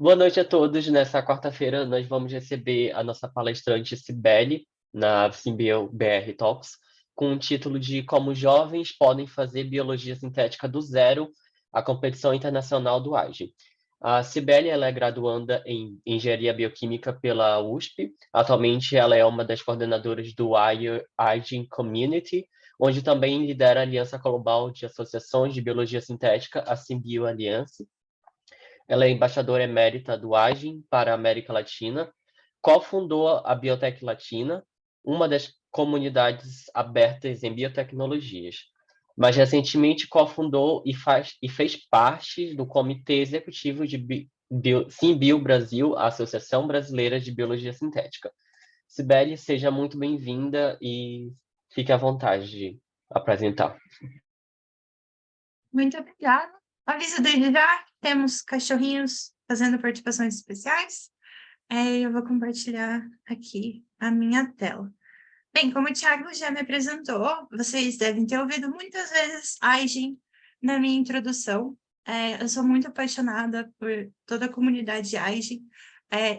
Boa noite a todos. Nessa quarta-feira, nós vamos receber a nossa palestrante Cibele, na Simbio BR Talks, com o título de Como Jovens Podem Fazer Biologia Sintética do Zero, a competição internacional do AGE. A Cibele ela é graduanda em Engenharia Bioquímica pela USP. Atualmente, ela é uma das coordenadoras do AGE Community, onde também lidera a Aliança Global de Associações de Biologia Sintética, a Simbio Alliance. Ela é embaixadora emérita do AGEN para a América Latina, cofundou a Biotech Latina, uma das comunidades abertas em biotecnologias. Mas recentemente cofundou e fez parte do Comitê Executivo de Simbio Brasil, a Associação Brasileira de Biologia Sintética. Sibeli, seja muito bem-vinda e fique à vontade de apresentar. Muito obrigada. Aviso desde já, temos cachorrinhos fazendo participações especiais. Eu vou compartilhar aqui a minha tela. Bem, como o Thiago já me apresentou, vocês devem ter ouvido muitas vezes Aigin na minha introdução. Eu sou muito apaixonada por toda a comunidade Aigin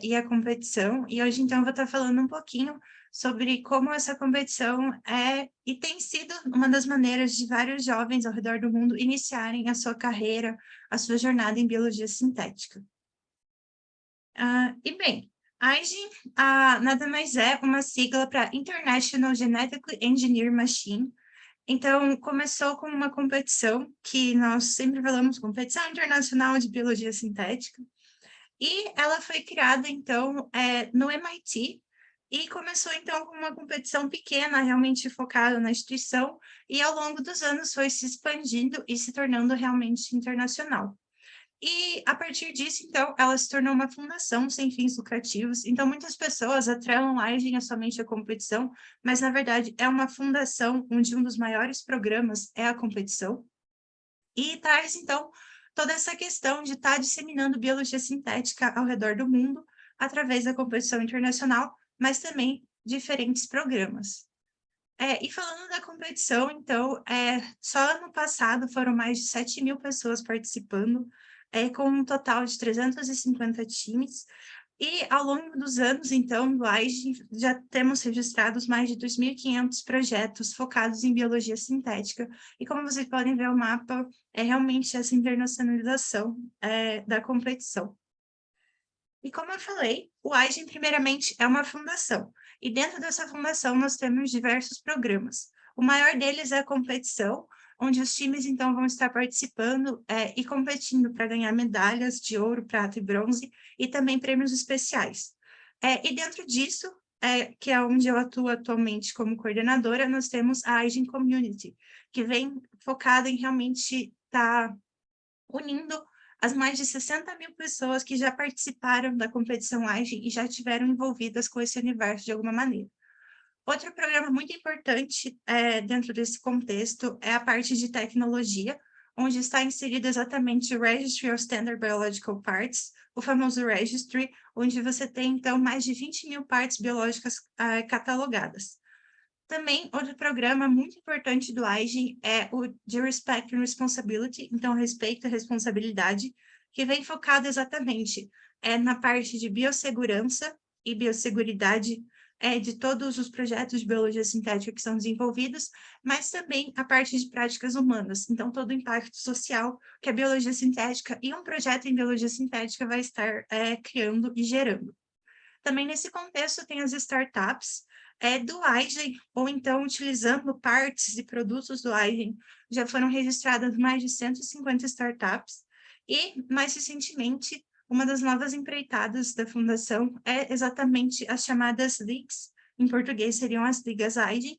e a competição, e hoje então eu vou estar falando um pouquinho sobre como essa competição é e tem sido uma das maneiras de vários jovens ao redor do mundo iniciarem a sua carreira, a sua jornada em biologia sintética. E bem, IGEN nada mais é uma sigla para International Genetically Engineered Machine. Então, começou com uma competição que nós sempre falamos, competição internacional de biologia sintética, e ela foi criada, então, no MIT, e começou, então, com uma competição pequena, realmente focada na instituição, e ao longo dos anos foi se expandindo e se tornando realmente internacional. E, a partir disso, então, ela se tornou uma fundação sem fins lucrativos. Então, muitas pessoas atrelam a IGEN somente a competição, mas, na verdade, é uma fundação onde um dos maiores programas é a competição. E traz, então, toda essa questão de estar disseminando biologia sintética ao redor do mundo, através da competição internacional, mas também diferentes programas. E falando da competição, então, só ano passado foram mais de 7.000 pessoas participando, com um total de 350 times, e ao longo dos anos, então, no AIGE, já temos registrados mais de 2.500 projetos focados em biologia sintética, e como vocês podem ver o mapa, é realmente essa internacionalização da competição. E como eu falei, o AIGEN, primeiramente, é uma fundação. E dentro dessa fundação, nós temos diversos programas. O maior deles é a competição, onde os times, então, vão estar participando e competindo para ganhar medalhas de ouro, prata e bronze, e também prêmios especiais. E dentro disso, que é onde eu atuo atualmente como coordenadora, nós temos a AIGEN Community, que vem focada em realmente estar unindo as mais de 60.000 pessoas que já participaram da competição AIGEN e já estiveram envolvidas com esse universo de alguma maneira. Outro programa muito importante dentro desse contexto é a parte de tecnologia, onde está inserido exatamente o Registry of Standard Biological Parts, o famoso Registry, onde você tem, então, mais de 20.000 partes biológicas catalogadas. Também, outro programa muito importante do AIGEN é o de Respect and Responsibility, então, respeito e responsabilidade, que vem focado exatamente na parte de biossegurança e biosseguridade de todos os projetos de biologia sintética que são desenvolvidos, mas também a parte de práticas humanas, então, todo o impacto social que a biologia sintética e um projeto em biologia sintética vai estar criando e gerando. Também nesse contexto tem as startups do AIGEN, ou então utilizando partes e produtos do AIGEN, já foram registradas mais de 150 startups, e mais recentemente, uma das novas empreitadas da fundação é exatamente as chamadas LIGs, em português seriam as ligas AIGEN,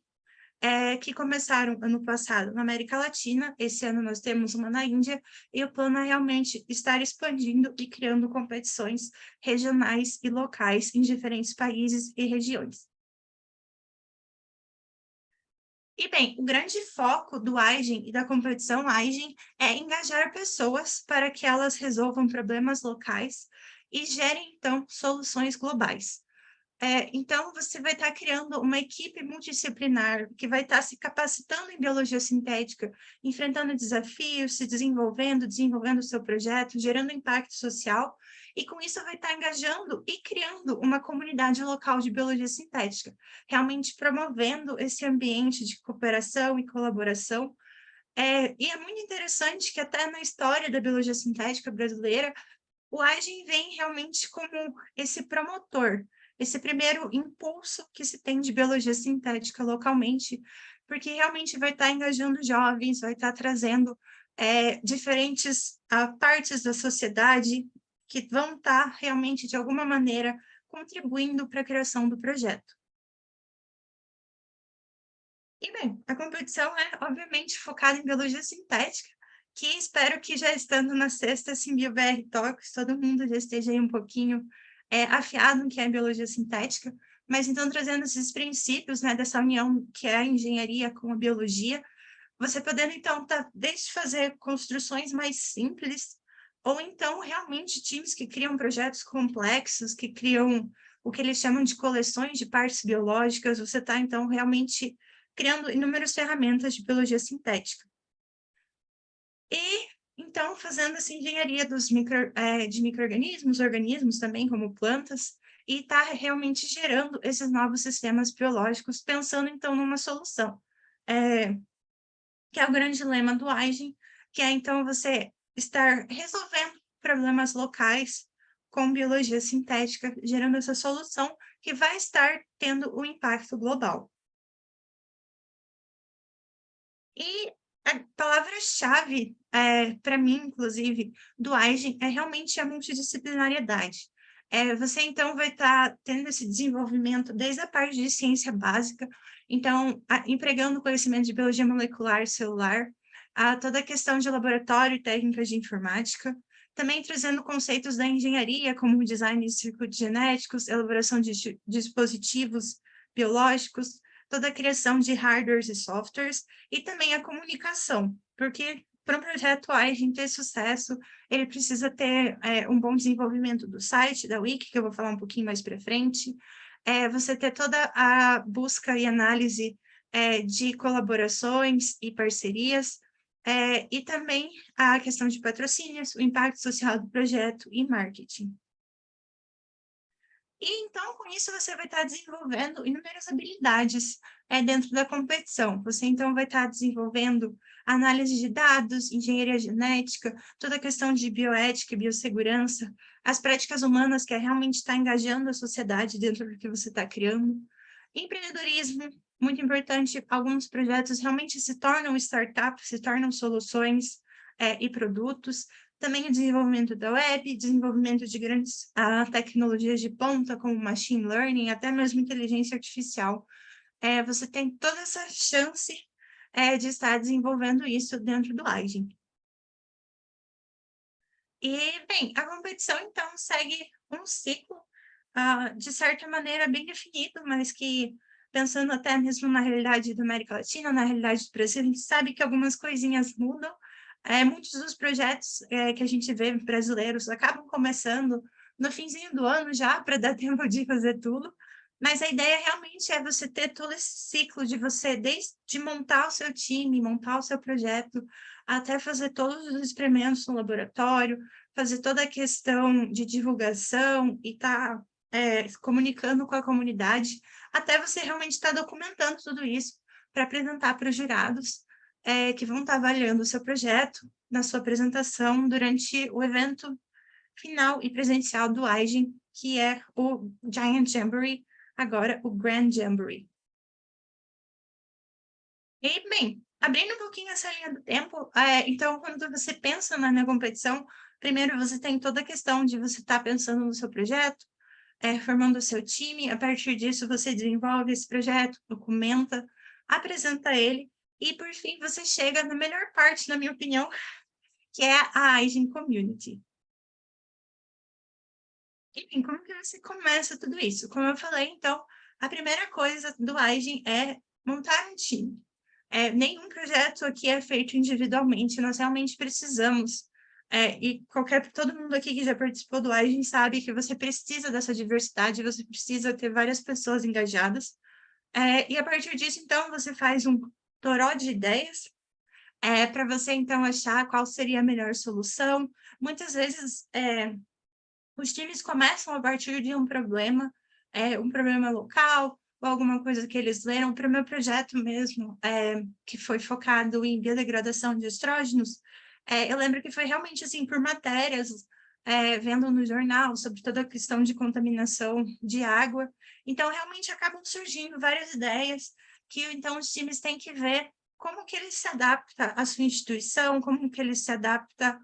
que começaram ano passado na América Latina, esse ano nós temos uma na Índia, e o plano é realmente estar expandindo e criando competições regionais e locais em diferentes países e regiões. E bem, o grande foco do AIGEN e da competição AIGEN é engajar pessoas para que elas resolvam problemas locais e gerem, então, soluções globais. Então, você vai estar criando uma equipe multidisciplinar que vai estar se capacitando em biologia sintética, enfrentando desafios, se desenvolvendo o seu projeto, gerando impacto social e com isso vai estar engajando e criando uma comunidade local de biologia sintética, realmente promovendo esse ambiente de cooperação e colaboração. E é muito interessante que até na história da biologia sintética brasileira, o Agen vem realmente como esse promotor, esse primeiro impulso que se tem de biologia sintética localmente, porque realmente vai estar engajando jovens, vai estar trazendo diferentes partes da sociedade que vão estar realmente, de alguma maneira, contribuindo para a criação do projeto. E, bem, a competição é, obviamente, focada em biologia sintética, que espero que já estando na sexta SimBio-BR Talks, todo mundo já esteja aí um pouquinho afiado no que é biologia sintética, mas então trazendo esses princípios, né, dessa união que é a engenharia com a biologia, você podendo, então, desde fazer construções mais simples, ou então, realmente, times que criam projetos complexos, que criam o que eles chamam de coleções de partes biológicas, você está, então, realmente criando inúmeras ferramentas de biologia sintética. E, então, fazendo essa engenharia de micro-organismos, organismos também, como plantas, e está realmente gerando esses novos sistemas biológicos, pensando, então, numa solução. Que é o grande lema do Agen, que é, então, você estar resolvendo problemas locais com biologia sintética, gerando essa solução que vai estar tendo um impacto global. E a palavra-chave, para mim, inclusive, do Agen é realmente a multidisciplinariedade. Você, então, vai estar tendo esse desenvolvimento desde a parte de ciência básica, então, empregando conhecimento de biologia molecular e celular, a toda a questão de laboratório e técnicas de informática, também trazendo conceitos da engenharia, como design de circuitos genéticos, elaboração de dispositivos biológicos, toda a criação de hardwares e softwares, e também a comunicação, porque para um projeto Agen ter sucesso, ele precisa ter um bom desenvolvimento do site, da wiki, que eu vou falar um pouquinho mais para frente, você ter toda a busca e análise de colaborações e parcerias, e também a questão de patrocínios, o impacto social do projeto e marketing. E, então, com isso, você vai estar desenvolvendo inúmeras habilidades dentro da competição. Você, então, vai estar desenvolvendo análise de dados, engenharia genética, toda a questão de bioética e biossegurança, as práticas humanas, que é realmente estar engajando a sociedade dentro do que você está criando. Empreendedorismo, muito importante, alguns projetos realmente se tornam startups, se tornam soluções e produtos. Também o desenvolvimento da web, desenvolvimento de grandes tecnologias de ponta, como machine learning, até mesmo inteligência artificial. Você tem toda essa chance de estar desenvolvendo isso dentro do Agen. E, bem, a competição, então, segue um ciclo, de certa maneira, bem definido, mas que, pensando até mesmo na realidade da América Latina, na realidade do Brasil, a gente sabe que algumas coisinhas mudam. Muitos dos projetos que a gente vê brasileiros acabam começando no finzinho do ano já, para dar tempo de fazer tudo, mas a ideia realmente é você ter todo esse ciclo de você, desde montar o seu time, montar o seu projeto, até fazer todos os experimentos no laboratório, fazer toda a questão de divulgação e estar comunicando com a comunidade, até você realmente estar documentando tudo isso para apresentar para os jurados, que vão estar avaliando o seu projeto na sua apresentação durante o evento final e presencial do Agen, que é o Giant Jamboree, agora o Grand Jamboree. E, bem, abrindo um pouquinho essa linha do tempo, então, quando você pensa na competição, primeiro você tem toda a questão de você estar pensando no seu projeto, formando o seu time, a partir disso você desenvolve esse projeto, documenta, apresenta ele, e, por fim, você chega na melhor parte, na minha opinião, que é a Agen Community. Enfim, como que você começa tudo isso? Como eu falei, então, a primeira coisa do Agen é montar um time. Nenhum projeto aqui é feito individualmente, nós realmente precisamos, e todo mundo aqui que já participou do Agen sabe que você precisa dessa diversidade, você precisa ter várias pessoas engajadas, e a partir disso, então, você faz um toró de ideias, para você, então, achar qual seria a melhor solução. Muitas vezes, Os times começam a partir de um problema local, ou alguma coisa que eles leram. Para o meu projeto mesmo, que foi focado em biodegradação de estrógenos, eu lembro que foi realmente assim, por matérias, vendo no jornal sobre toda a questão de contaminação de água. Então, realmente acabam surgindo várias ideias que, então, os times têm que ver como que ele se adapta à sua instituição, como que ele se adapta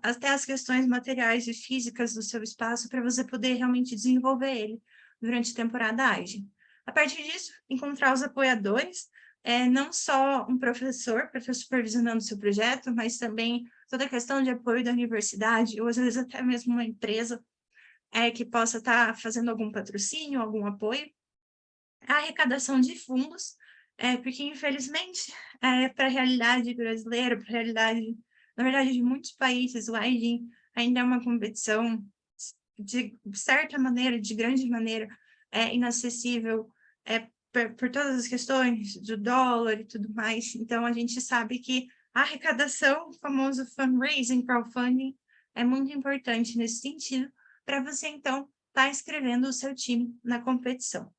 até as questões materiais e físicas do seu espaço para você poder realmente desenvolver ele durante a temporada ágil. A partir disso, encontrar os apoiadores, não só um professor para estar supervisionando o seu projeto, mas também toda a questão de apoio da universidade, ou às vezes até mesmo uma empresa que possa estar fazendo algum patrocínio, algum apoio. A arrecadação de fundos, porque infelizmente, para a realidade brasileira, para a realidade, na verdade, de muitos países, o IGIN ainda é uma competição de certa maneira, de grande maneira, inacessível, por todas as questões do dólar e tudo mais. Então, a gente sabe que a arrecadação, o famoso fundraising, crowdfunding, é muito importante nesse sentido, para você, então, estar inscrevendo o seu time na competição.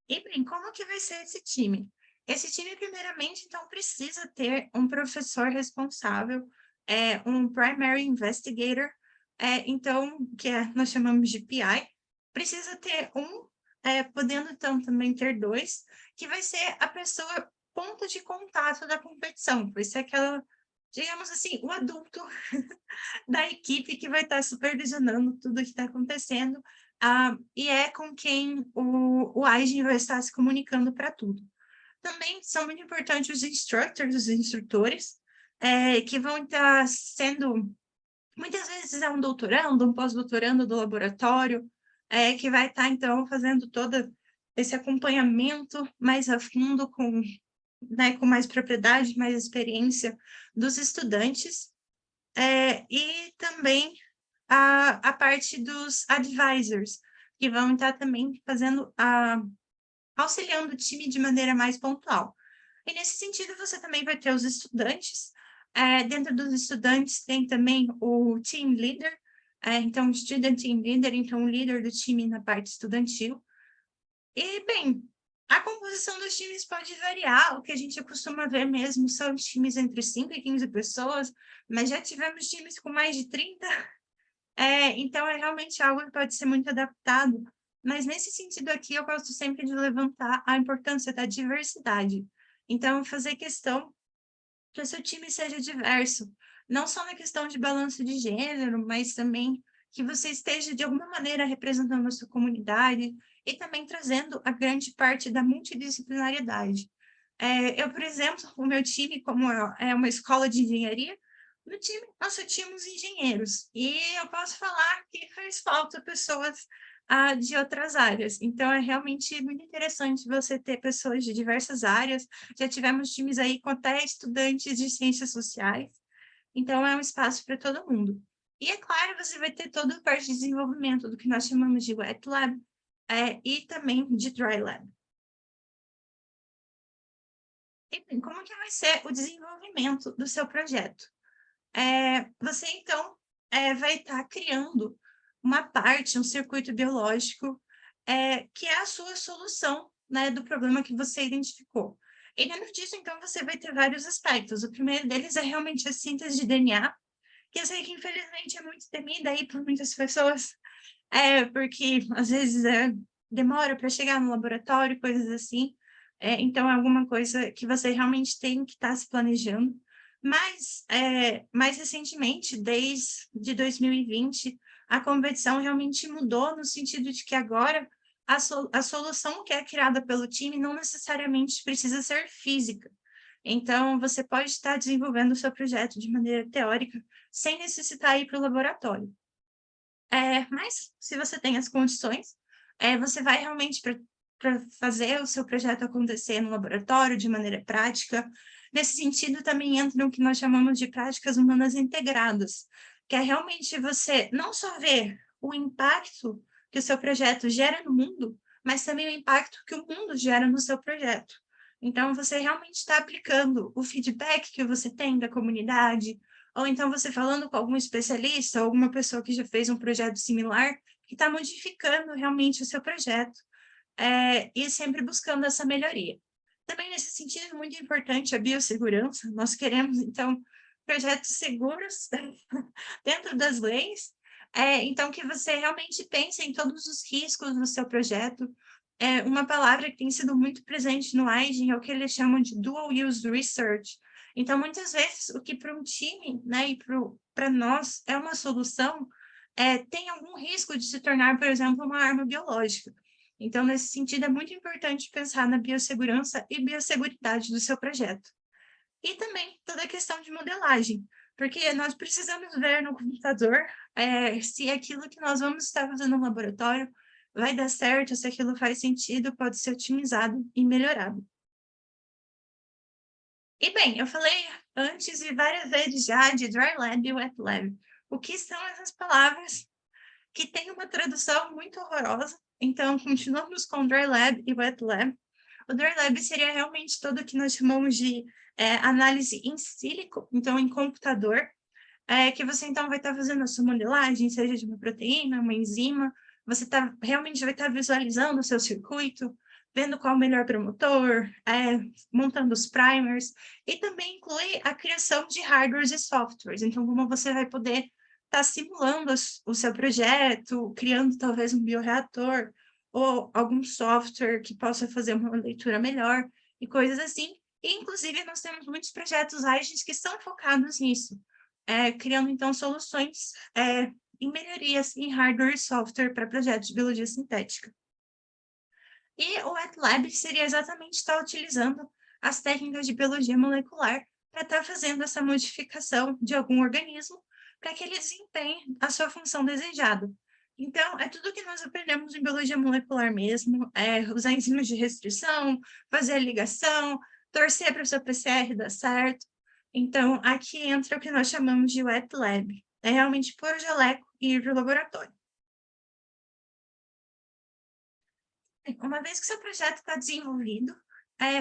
E, bem, como que vai ser esse time? Esse time, primeiramente, então, precisa ter um professor responsável, um primary investigator, então, nós chamamos de PI. Precisa ter um, podendo, então, também ter dois, que vai ser a pessoa ponto de contato da competição. Vai ser aquela, digamos assim, o adulto da equipe que vai estar supervisionando tudo que está acontecendo, e é com quem o Aigin vai estar se comunicando para tudo. Também são muito importantes os instructors, os instrutores, que vão estar sendo, muitas vezes é um doutorando, um pós-doutorando do laboratório, que vai estar, então, fazendo todo esse acompanhamento mais a fundo, com mais propriedade, mais experiência dos estudantes, e também a parte dos advisors, que vão estar também fazendo, auxiliando o time de maneira mais pontual. E nesse sentido, você também vai ter os estudantes. Dentro dos estudantes tem também o team leader, então, student team leader, então, o líder do time na parte estudantil. E, bem, a composição dos times pode variar, o que a gente costuma ver mesmo são times entre 5 e 15 pessoas, mas já tivemos times com mais de 30, então é realmente algo que pode ser muito adaptado. Mas nesse sentido aqui, eu gosto sempre de levantar a importância da diversidade. Então, fazer questão que o seu time seja diverso, não só na questão de balanço de gênero, mas também que você esteja, de alguma maneira, representando a sua comunidade e também trazendo a grande parte da multidisciplinariedade. Eu, por exemplo, o meu time, como é uma escola de engenharia, no time nós só tínhamos engenheiros, e eu posso falar que faz falta pessoas de outras áreas. Então, é realmente muito interessante você ter pessoas de diversas áreas. Já tivemos times aí com até estudantes de ciências sociais. Então, é um espaço para todo mundo. E, é claro, você vai ter toda a parte de desenvolvimento do que nós chamamos de wet lab, e também de dry lab. E como que vai ser o desenvolvimento do seu projeto? Você, então, vai estar criando uma parte, um circuito biológico, que é a sua solução, né, do problema que você identificou. E dentro disso, então, você vai ter vários aspectos. O primeiro deles é realmente a síntese de DNA, que eu sei que, infelizmente, é muito temida aí por muitas pessoas, porque, às vezes, demora para chegar no laboratório, coisas assim. Então, é alguma coisa que você realmente tem que estar se planejando. Mas, mais recentemente, desde 2020, a competição realmente mudou no sentido de que agora a solução que é criada pelo time não necessariamente precisa ser física. Então, você pode estar desenvolvendo o seu projeto de maneira teórica, sem necessitar ir para o laboratório. Mas, se você tem as condições, você vai realmente para fazer o seu projeto acontecer no laboratório de maneira prática. Nesse sentido, também entra o que nós chamamos de práticas humanas integradas, que é realmente você não só ver o impacto que o seu projeto gera no mundo, mas também o impacto que o mundo gera no seu projeto. Então, você realmente está aplicando o feedback que você tem da comunidade, ou então você falando com algum especialista, ou alguma pessoa que já fez um projeto similar, que está modificando realmente o seu projeto, e sempre buscando essa melhoria. Também nesse sentido, é muito importante a biossegurança. Nós queremos, então, projetos seguros dentro das leis, então que você realmente pense em todos os riscos do seu projeto. Uma palavra que tem sido muito presente no Agile é o que eles chamam de dual use research. Então, muitas vezes, o que para um time, né, e para nós é uma solução, tem algum risco de se tornar, por exemplo, uma arma biológica. Então, nesse sentido, é muito importante pensar na biossegurança e biosseguridade do seu projeto. E também toda a questão de modelagem, porque nós precisamos ver no computador se aquilo que nós vamos estar fazendo no laboratório vai dar certo, se aquilo faz sentido, pode ser otimizado e melhorado. E bem, eu falei antes e várias vezes já de Dry Lab e Wet Lab. O que são essas palavras que têm uma tradução muito horrorosa? Então, continuamos com Dry Lab e Wet Lab. O Dry Lab seria realmente todo o que nós chamamos de análise in silico, então em computador, que você então vai estar fazendo a sua modelagem, seja de uma proteína, uma enzima, você realmente vai estar visualizando o seu circuito, vendo qual é o melhor promotor, montando os primers, e também inclui a criação de hardwares e softwares. Então, como você vai poder estar simulando o seu projeto, criando talvez um bioreator, ou algum software que possa fazer uma leitura melhor, e coisas assim. E, inclusive, nós temos muitos projetos ágeis que são focados nisso, criando, então, soluções em melhorias em hardware e software para projetos de biologia sintética. E o Wet Lab seria exatamente estar utilizando as técnicas de biologia molecular para estar fazendo essa modificação de algum organismo para que ele desempenhe a sua função desejada. Então, é tudo que nós aprendemos em biologia molecular mesmo, usar enzimas de restrição, fazer a ligação, torcer para o seu PCR dar certo. Então, aqui entra o que nós chamamos de Wet Lab. É realmente pôr o jaleco e ir para o laboratório. Uma vez que seu projeto está desenvolvido,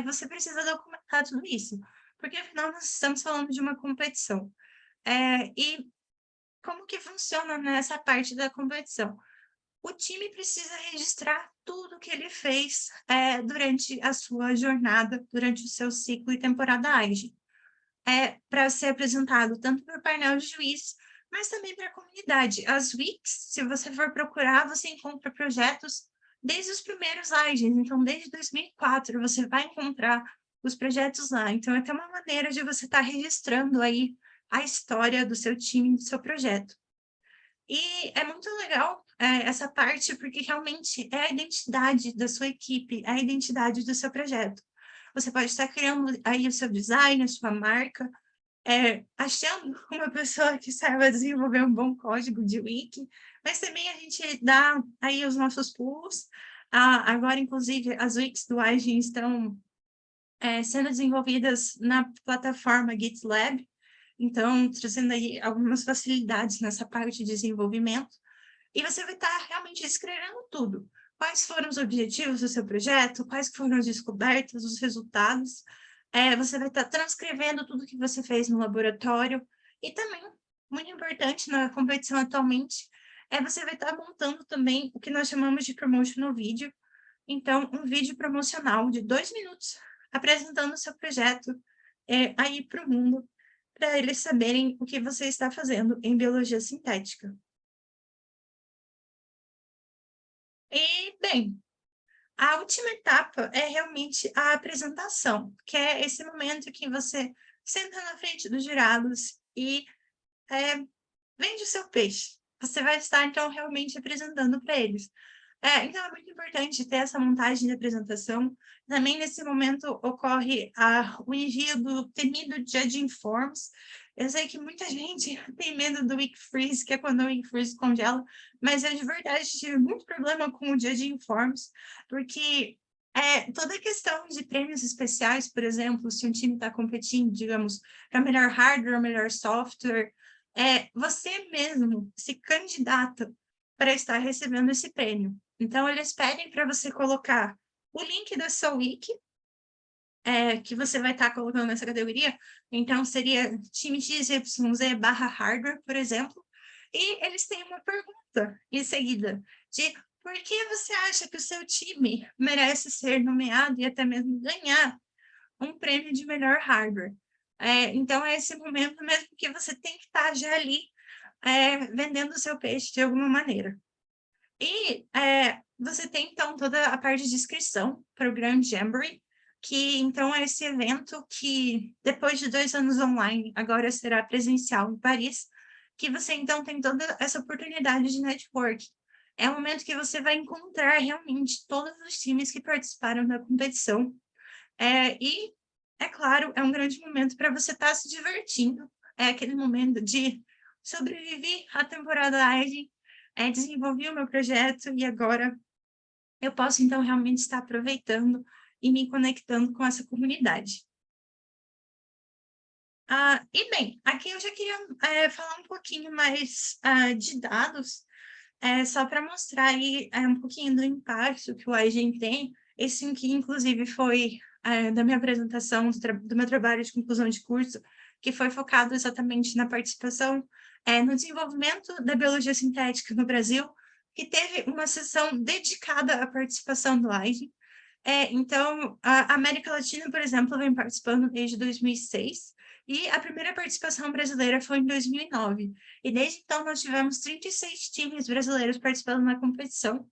você precisa documentar tudo isso, porque afinal nós estamos falando de uma competição. E como que funciona nessa parte da competição? O time precisa registrar tudo que ele fez durante a sua jornada, durante o seu ciclo e temporada ágil, para ser apresentado tanto para o painel de juízes, mas também para a comunidade. As wikis, se você for procurar, você encontra projetos desde os primeiros ágeis, então desde 2004 você vai encontrar os projetos lá. Então é até uma maneira de você estar registrando aí a história do seu time, do seu projeto. E é muito legal essa parte, porque realmente é a identidade da sua equipe, é a identidade do seu projeto. Você pode estar criando aí o seu design, a sua marca, achando uma pessoa que saiba desenvolver um bom código de wiki, mas também a gente dá aí os nossos pulos. Agora, inclusive, as wikis do Agile estão sendo desenvolvidas na plataforma GitLab, então, trazendo aí algumas facilidades nessa parte de desenvolvimento. E você vai estar realmente escrevendo tudo. Quais foram os objetivos do seu projeto, quais foram as descobertas, os resultados. Você vai estar transcrevendo tudo que você fez no laboratório. E também, muito importante na competição atualmente, você vai estar montando também o que nós chamamos de promotional video. Então, um vídeo promocional de 2 minutos, apresentando o seu projeto aí para o mundo, para eles saberem o que você está fazendo em biologia sintética. E, bem, a última etapa é realmente a apresentação, que é esse momento que você senta na frente dos jurados e vende o seu peixe. Você vai estar, então, realmente apresentando para eles. Então, é muito importante ter essa montagem de apresentação. Também, nesse momento, ocorre o envio do temido Judging Forms. Eu sei que muita gente tem medo do Week Freeze, que é quando o Week Freeze congela, mas eu, de verdade, tive muito problema com o Judging Forms, porque toda a questão de prêmios especiais, por exemplo, se um time está competindo, digamos, para melhor hardware, melhor software, você mesmo se candidata para estar recebendo esse prêmio. Então, eles pedem para você colocar o link da sua wiki, que você vai estar colocando nessa categoria. Então, seria time XYZ/hardware, por exemplo. E eles têm uma pergunta em seguida, de por que você acha que o seu time merece ser nomeado e até mesmo ganhar um prêmio de melhor hardware? Então, é esse momento mesmo que você tem que estar já ali vendendo o seu peixe de alguma maneira. E você tem, então, toda a parte de inscrição para o Grand Jamboree, que, então, é esse evento que, depois de 2 anos online, agora será presencial em Paris, que você, então, tem toda essa oportunidade de network. É o momento que você vai encontrar, realmente, todos os times que participaram da competição. E, é claro, é um grande momento para você estar se divertindo. É aquele momento de sobreviver à temporada Agile, desenvolvi o meu projeto e agora eu posso, então, realmente estar aproveitando e me conectando com essa comunidade. E, bem, aqui eu já queria falar um pouquinho mais de dados, só para mostrar aí um pouquinho do impacto que o iGen tem. Esse aqui, inclusive, foi da minha apresentação do meu trabalho de conclusão de curso, que foi focado exatamente na participação no desenvolvimento da biologia sintética no Brasil, que teve uma sessão dedicada à participação do iGen. Então, a América Latina, por exemplo, vem participando desde 2006, e a primeira participação brasileira foi em 2009. E desde então nós tivemos 36 times brasileiros participando na competição,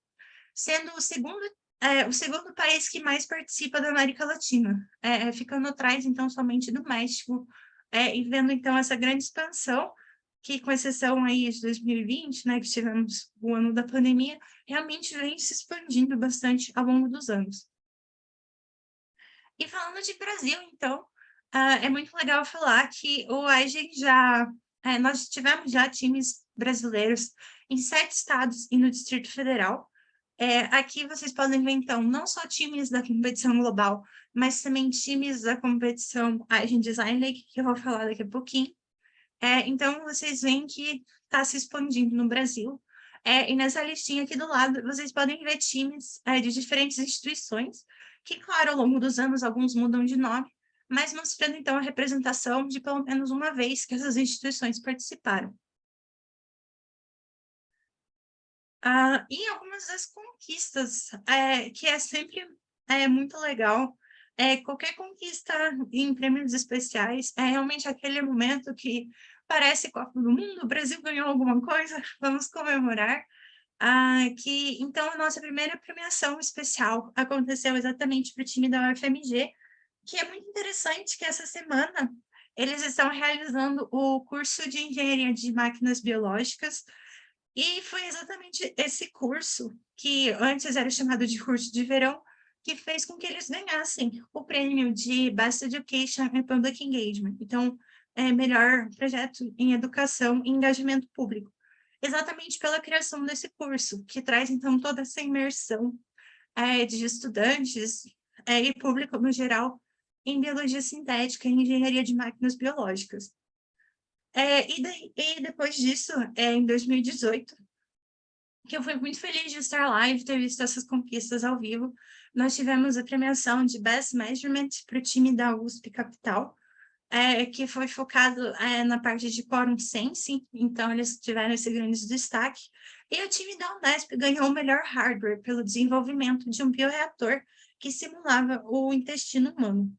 sendo o segundo país que mais participa da América Latina, ficando atrás, então, somente do México, e vendo, então, essa grande expansão, que, com exceção aí de 2020, né, que tivemos o ano da pandemia, realmente vem se expandindo bastante ao longo dos anos. E falando de Brasil, então, é muito legal falar que o iGen nós tivemos já times brasileiros em 7 estados e no Distrito Federal. Aqui vocês podem ver, então, não só times da competição global, mas também times da competição iGen Design League, que eu vou falar daqui a pouquinho. Então, vocês veem que está se expandindo no Brasil. E nessa listinha aqui do lado, vocês podem ver times de diferentes instituições, que, claro, ao longo dos anos, alguns mudam de nome, mas mostrando, então, a representação de pelo menos uma vez que essas instituições participaram. E algumas das conquistas, que é sempre muito legal, qualquer conquista em prêmios especiais, é realmente aquele momento que parece Copa do Mundo, o Brasil ganhou alguma coisa, vamos comemorar. Então, a nossa primeira premiação especial aconteceu exatamente para o time da UFMG, que é muito interessante que essa semana eles estão realizando o curso de Engenharia de Máquinas Biológicas, e foi exatamente esse curso, que antes era chamado de curso de verão, que fez com que eles ganhassem o prêmio de Best Education and Public Engagement. Então, melhor projeto em educação e engajamento público. Exatamente pela criação desse curso, que traz, então, toda essa imersão de estudantes e público no geral em biologia sintética e engenharia de máquinas biológicas. E depois disso, em 2018, que eu fui muito feliz de estar lá e de ter visto essas conquistas ao vivo, nós tivemos a premiação de Best Measurement para o time da USP Capital, que foi focado na parte de Quorum Sensing, então eles tiveram esse grande destaque, e o time da Unesp ganhou o melhor hardware pelo desenvolvimento de um bioreator que simulava o intestino humano.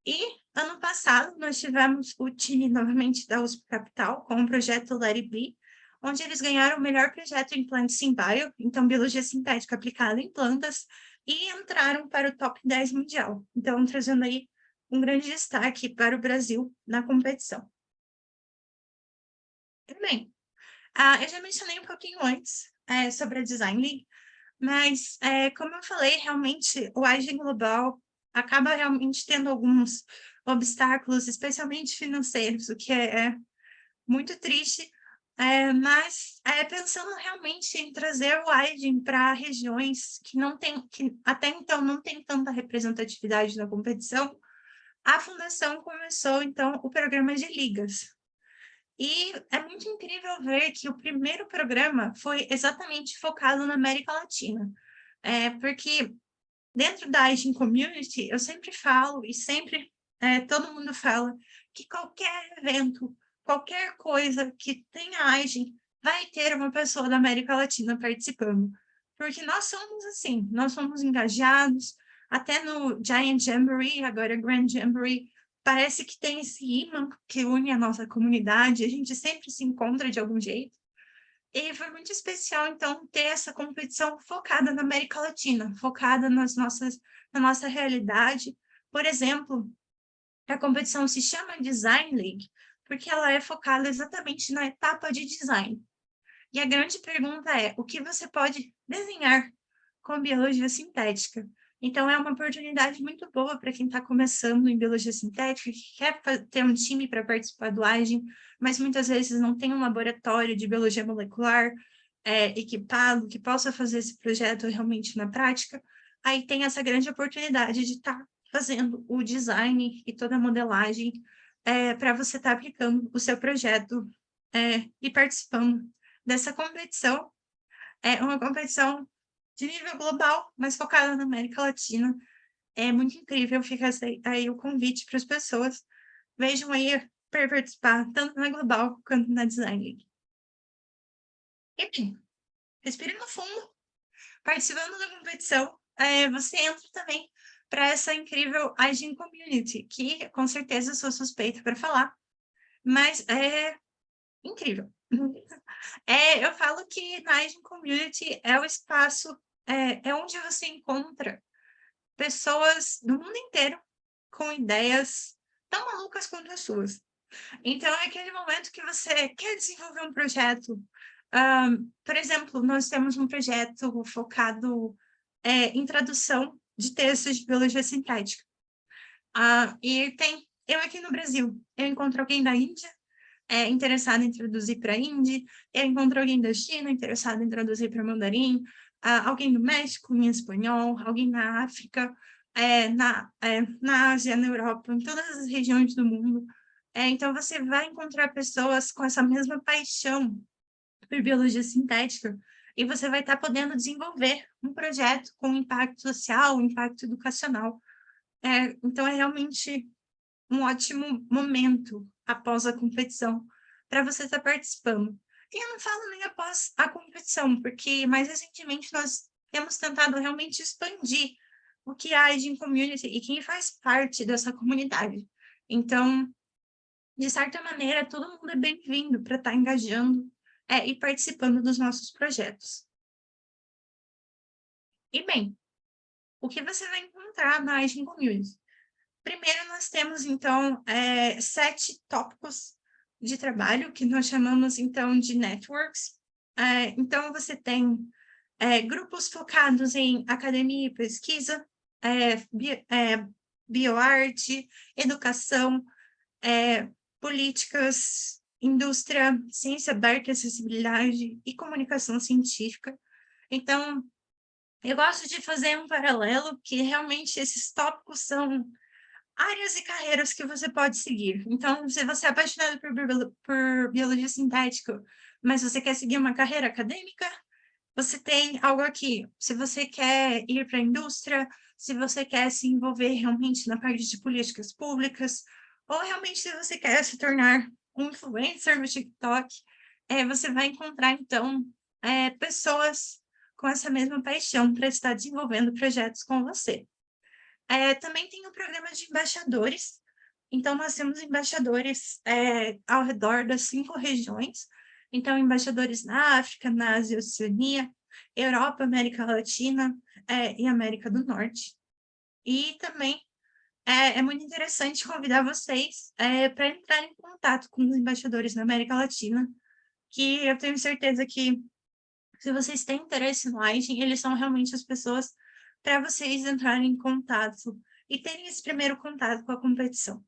E, ano passado, nós tivemos o time, novamente, da USP Capital, com o projeto Let It Be, onde eles ganharam o melhor projeto em Plants in Bio, então biologia sintética aplicada em plantas, e entraram para o top 10 mundial. Então, trazendo aí um grande destaque para o Brasil na competição. Bem, eu já mencionei um pouquinho antes sobre a Design League, mas, como eu falei, realmente o iGen Global acaba realmente tendo alguns obstáculos, especialmente financeiros, o que é muito triste, mas pensando realmente em trazer o iGen para regiões que até então não tem tanta representatividade na competição, a Fundação começou, então, o programa de ligas. E é muito incrível ver que o primeiro programa foi exatamente focado na América Latina, porque dentro da Aging Community, eu sempre falo e sempre todo mundo fala que qualquer evento, qualquer coisa que tenha Aging, vai ter uma pessoa da América Latina participando. Porque nós somos assim, nós somos engajados, até no Giant Jamboree, agora Grand Jamboree, parece que tem esse imã que une a nossa comunidade, a gente sempre se encontra de algum jeito. E foi muito especial, então, ter essa competição focada na América Latina, focada na nossa realidade. Por exemplo, a competição se chama Design League, porque ela é focada exatamente na etapa de design. E a grande pergunta é, o que você pode desenhar com biologia sintética? Então, é uma oportunidade muito boa para quem está começando em biologia sintética, que quer ter um time para participar do AGEM, mas muitas vezes não tem um laboratório de biologia molecular equipado que possa fazer esse projeto realmente na prática. Aí tem essa grande oportunidade de estar fazendo o design e toda a modelagem para você estar aplicando o seu projeto e participando dessa competição. É uma competição de nível global, mas focada na América Latina. É muito incrível, fica aí o convite para as pessoas. Vejam aí para participar, tanto na Global quanto na Design League. E bem, respire no fundo, participando da competição, você entra também para essa incrível Aging Community, que com certeza sou suspeita para falar, mas é incrível. Eu falo que na Aging Community é o espaço, é onde você encontra pessoas do mundo inteiro com ideias tão malucas quanto as suas. Então, é aquele momento que você quer desenvolver um projeto. Por exemplo, nós temos um projeto focado em tradução de textos de biologia sintética. E tem eu aqui no Brasil, eu encontro alguém da Índia interessado em traduzir para hindi, eu encontro alguém da China interessado em traduzir para mandarim, alguém do México em espanhol, alguém na África, na Ásia, na Europa, em todas as regiões do mundo. Então, você vai encontrar pessoas com essa mesma paixão por biologia sintética e você vai estar podendo desenvolver um projeto com impacto social, impacto educacional. Então, é realmente um ótimo momento após a competição para você estar participando. E eu não falo nem após a competição, porque mais recentemente nós temos tentado realmente expandir o que há de community e quem faz parte dessa comunidade. Então, de certa maneira, todo mundo é bem-vindo para estar engajando e participando dos nossos projetos. E bem, o que você vai encontrar na Aging Community? Primeiro, nós temos, então, 7 tópicos de trabalho, que nós chamamos, então, de networks. Então, você tem grupos focados em academia e pesquisa, bioarte, educação, políticas, indústria, ciência aberta, acessibilidade e comunicação científica. Então, eu gosto de fazer um paralelo que realmente esses tópicos são áreas e carreiras que você pode seguir. Então, se você é apaixonado por biologia sintética, mas você quer seguir uma carreira acadêmica, você tem algo aqui. Se você quer ir para a indústria, se você quer se envolver realmente na parte de políticas públicas, ou realmente se você quer se tornar um influencer no TikTok, você vai encontrar, então, pessoas com essa mesma paixão para estar desenvolvendo projetos com você. Também tem o programa de embaixadores. Então, nós temos embaixadores ao redor das 5 regiões. Então, embaixadores na África, na Ásia, Oceania, Europa, América Latina e América do Norte. E também é muito interessante convidar vocês para entrar em contato com os embaixadores na América Latina, que eu tenho certeza que, se vocês têm interesse no Aging, eles são realmente as pessoas para vocês entrarem em contato e terem esse primeiro contato com a competição.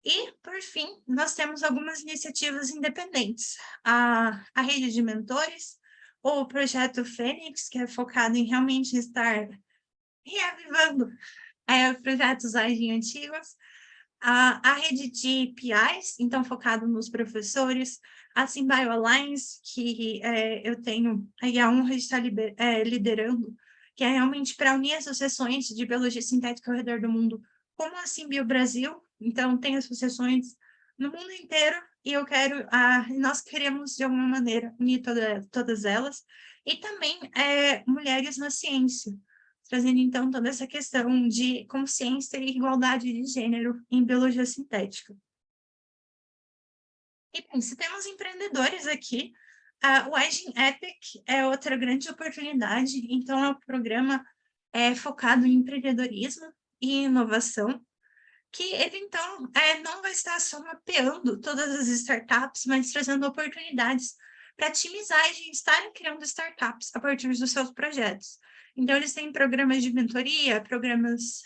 E, por fim, nós temos algumas iniciativas independentes. A rede de mentores, ou o projeto Fênix, que é focado em realmente estar reavivando projetos Aging antigos. A rede de PIs, então focado nos professores, a Symbio Alliance, que eu tenho aí a honra de estar liderando, que é realmente para unir associações de biologia sintética ao redor do mundo, como a Simbio Brasil. Então, tem associações no mundo inteiro e nós queremos, de alguma maneira, unir todas elas. E também mulheres na ciência, trazendo, então, toda essa questão de consciência e igualdade de gênero em biologia sintética. E, bem, se temos empreendedores aqui, o Aging Epic é outra grande oportunidade. Então, é um programa focado em empreendedorismo e inovação, que ele, então, não vai estar só mapeando todas as startups, mas trazendo oportunidades para times Aging estarem criando startups a partir dos seus projetos. Então, eles têm programas de mentoria, programas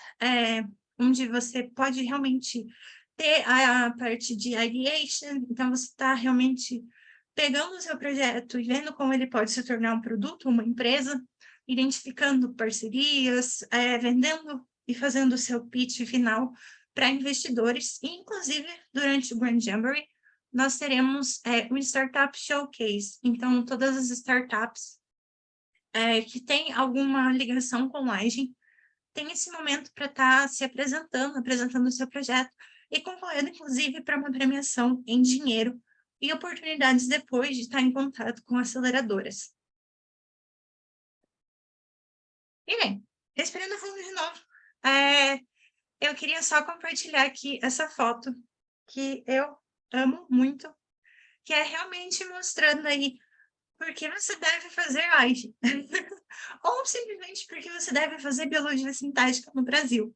onde você pode realmente ter a parte de ideation. Então, você está realmente pegando o seu projeto e vendo como ele pode se tornar um produto, uma empresa, identificando parcerias, vendendo e fazendo o seu pitch final para investidores. E, inclusive, durante o Grand Jamboree, nós teremos um Startup Showcase. Então, todas as startups que têm alguma ligação com o Aging tem esse momento para estar se apresentando o seu projeto e concorrendo, inclusive, para uma premiação em dinheiro e oportunidades depois de estar em contato com aceleradoras. E bem, respirando fundo de novo, eu queria só compartilhar aqui essa foto que eu amo muito, que é realmente mostrando aí por que você deve fazer AIGE, ou simplesmente porque você deve fazer biologia sintética no Brasil.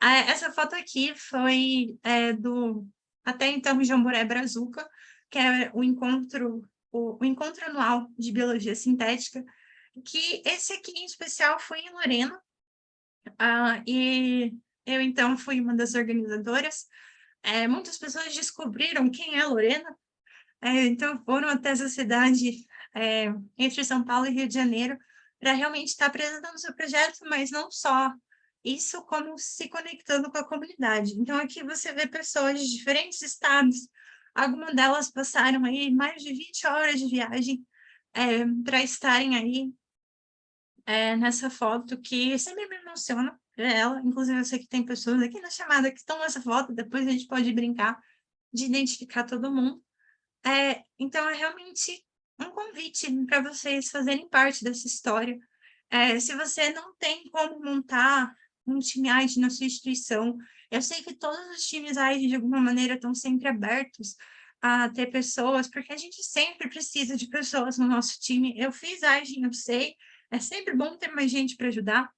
Essa foto aqui foi do, até então, Jamboree Brazuca, que é o encontro anual de biologia sintética, que esse aqui em especial foi em Lorena, e eu então fui uma das organizadoras. Muitas pessoas descobriram quem é Lorena, então foram até essa cidade entre São Paulo e Rio de Janeiro para realmente estar apresentando o seu projeto, mas não só isso, como se conectando com a comunidade. Então, aqui você vê pessoas de diferentes estados, algumas delas passaram aí mais de 20 horas de viagem para estarem aí nessa foto, que sempre me emociona ela. Inclusive, eu sei que tem pessoas aqui na chamada que estão nessa foto, depois a gente pode brincar de identificar todo mundo. Então, é realmente um convite para vocês fazerem parte dessa história. Se você não tem como montar um time AIDE na sua instituição, eu sei que todos os times AIDE, de alguma maneira, estão sempre abertos a ter pessoas, porque a gente sempre precisa de pessoas no nosso time. Eu fiz AIDE, eu sei, é sempre bom ter mais gente para ajudar.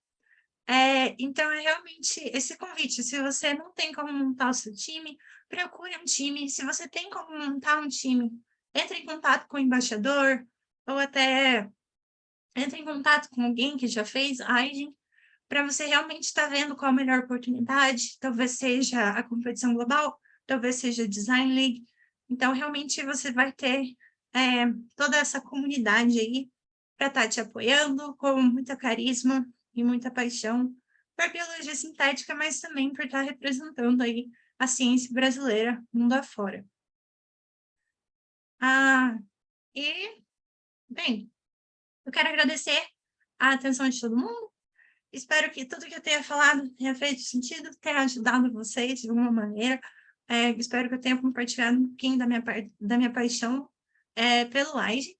Então, é realmente esse convite. Se você não tem como montar o seu time, procure um time. Se você tem como montar um time, entre em contato com o embaixador, ou até entre em contato com alguém que já fez AIDE, para você realmente estar vendo qual a melhor oportunidade. Talvez seja a competição global, talvez seja a Design League. Então, realmente, você vai ter toda essa comunidade aí para estar te apoiando com muita carisma e muita paixão por biologia sintética, mas também por estar representando aí a ciência brasileira mundo afora. E, bem, eu quero agradecer a atenção de todo mundo. Espero que tudo que eu tenha falado tenha feito sentido, tenha ajudado vocês de alguma maneira. Espero que eu tenha compartilhado um pouquinho da minha paixão pelo AIGE.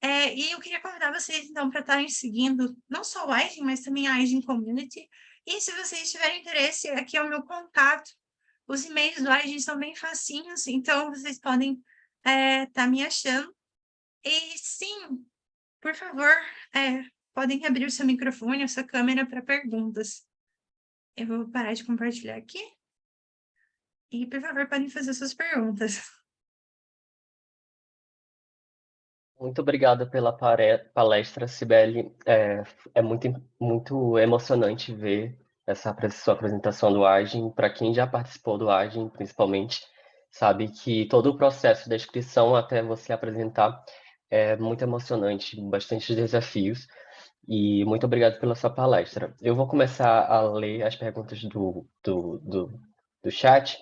E eu queria convidar vocês, então, para estarem seguindo não só o AIGE, mas também a AIGE Community. E se vocês tiverem interesse, aqui é o meu contato. Os e-mails do AIGE são bem facinhos, então vocês podem estar me achando. E sim, por favor, podem abrir o seu microfone, a sua câmera para perguntas. Eu vou parar de compartilhar aqui. E, por favor, podem fazer suas perguntas. Muito obrigado pela palestra, Cibele. É muito emocionante ver sua apresentação do Agem. Para quem já participou do Agem, principalmente, sabe que todo o processo da inscrição até você apresentar é muito emocionante, bastante desafios. E muito obrigado pela sua palestra. Eu vou começar a ler as perguntas do chat.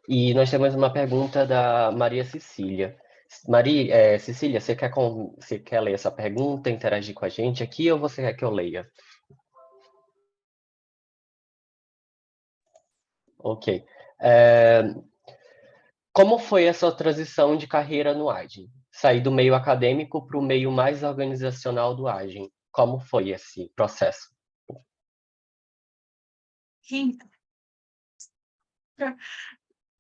E nós temos uma pergunta da Maria Cecília. Cecília, você quer ler essa pergunta, interagir com a gente aqui, ou você quer que eu leia? Ok. É, Como foi a sua transição de carreira no Agile? Sair do meio acadêmico para o meio mais organizacional do Agile. Como foi esse processo?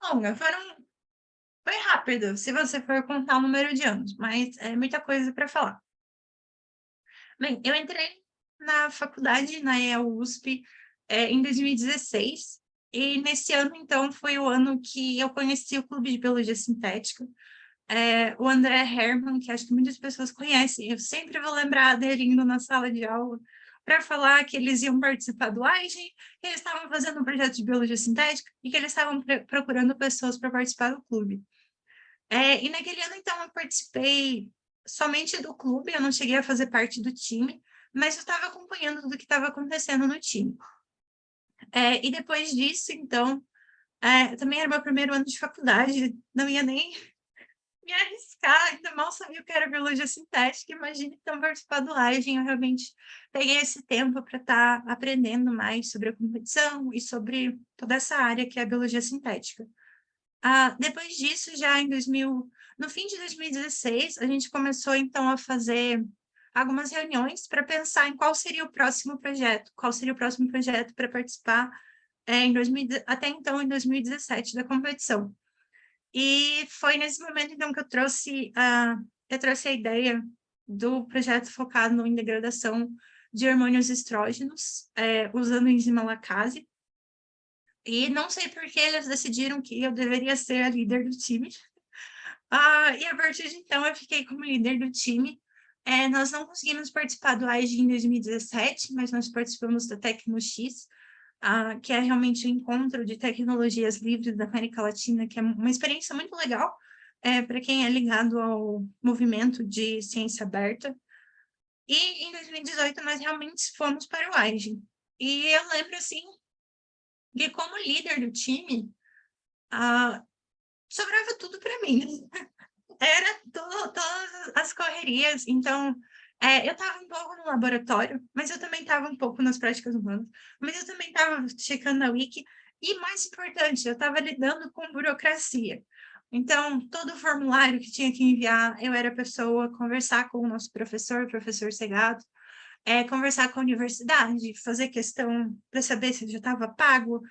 Longa, foi rápido, se você for contar o número de anos, mas é muita coisa para falar. Bem, eu entrei na faculdade, na EA-USP, em 2016, e nesse ano, então, foi o ano que eu conheci o Clube de Biologia Sintética. O André Herman, que acho que muitas pessoas conhecem, eu sempre vou lembrar dele indo na sala de aula para falar que eles iam participar do AIGEN, que eles estavam fazendo um projeto de biologia sintética e que eles estavam procurando pessoas para participar do clube. E naquele ano, então, eu participei somente do clube, eu não cheguei a fazer parte do time, mas eu estava acompanhando tudo que estava acontecendo no time. E depois disso, então, também era meu primeiro ano de faculdade, não ia nem me arriscar, ainda mal sabia o que era biologia sintética, imagina então participar do Live, eu realmente peguei esse tempo para estar aprendendo mais sobre a competição e sobre toda essa área que é a biologia sintética. Depois disso, no fim de 2016, a gente começou então a fazer algumas reuniões para pensar em qual seria o próximo projeto, para participar até então, em 2017, da competição. E foi nesse momento, então, que eu trouxe a ideia do projeto focado em degradação de hormônios estrógenos, usando a enzima lacase. E não sei por que eles decidiram que eu deveria ser a líder do time. E a partir de então, eu fiquei como líder do time. Nós não conseguimos participar do AIG em 2017, mas nós participamos da TecnoX, que é realmente o encontro de tecnologias livres da América Latina, que é uma experiência muito legal para quem é ligado ao movimento de ciência aberta. E em 2018 nós realmente fomos para o AIGE. E eu lembro, assim, que como líder do time, sobrava tudo para mim. Era todas as correrias, então eu estava um pouco no laboratório, mas eu também estava um pouco nas práticas humanas, mas eu também estava checando a wiki, e mais importante, eu estava lidando com burocracia. Então, todo o formulário que tinha que enviar, eu era a pessoa, conversar com o nosso professor, o professor Segato, conversar com a universidade, fazer questão para saber se já estava pago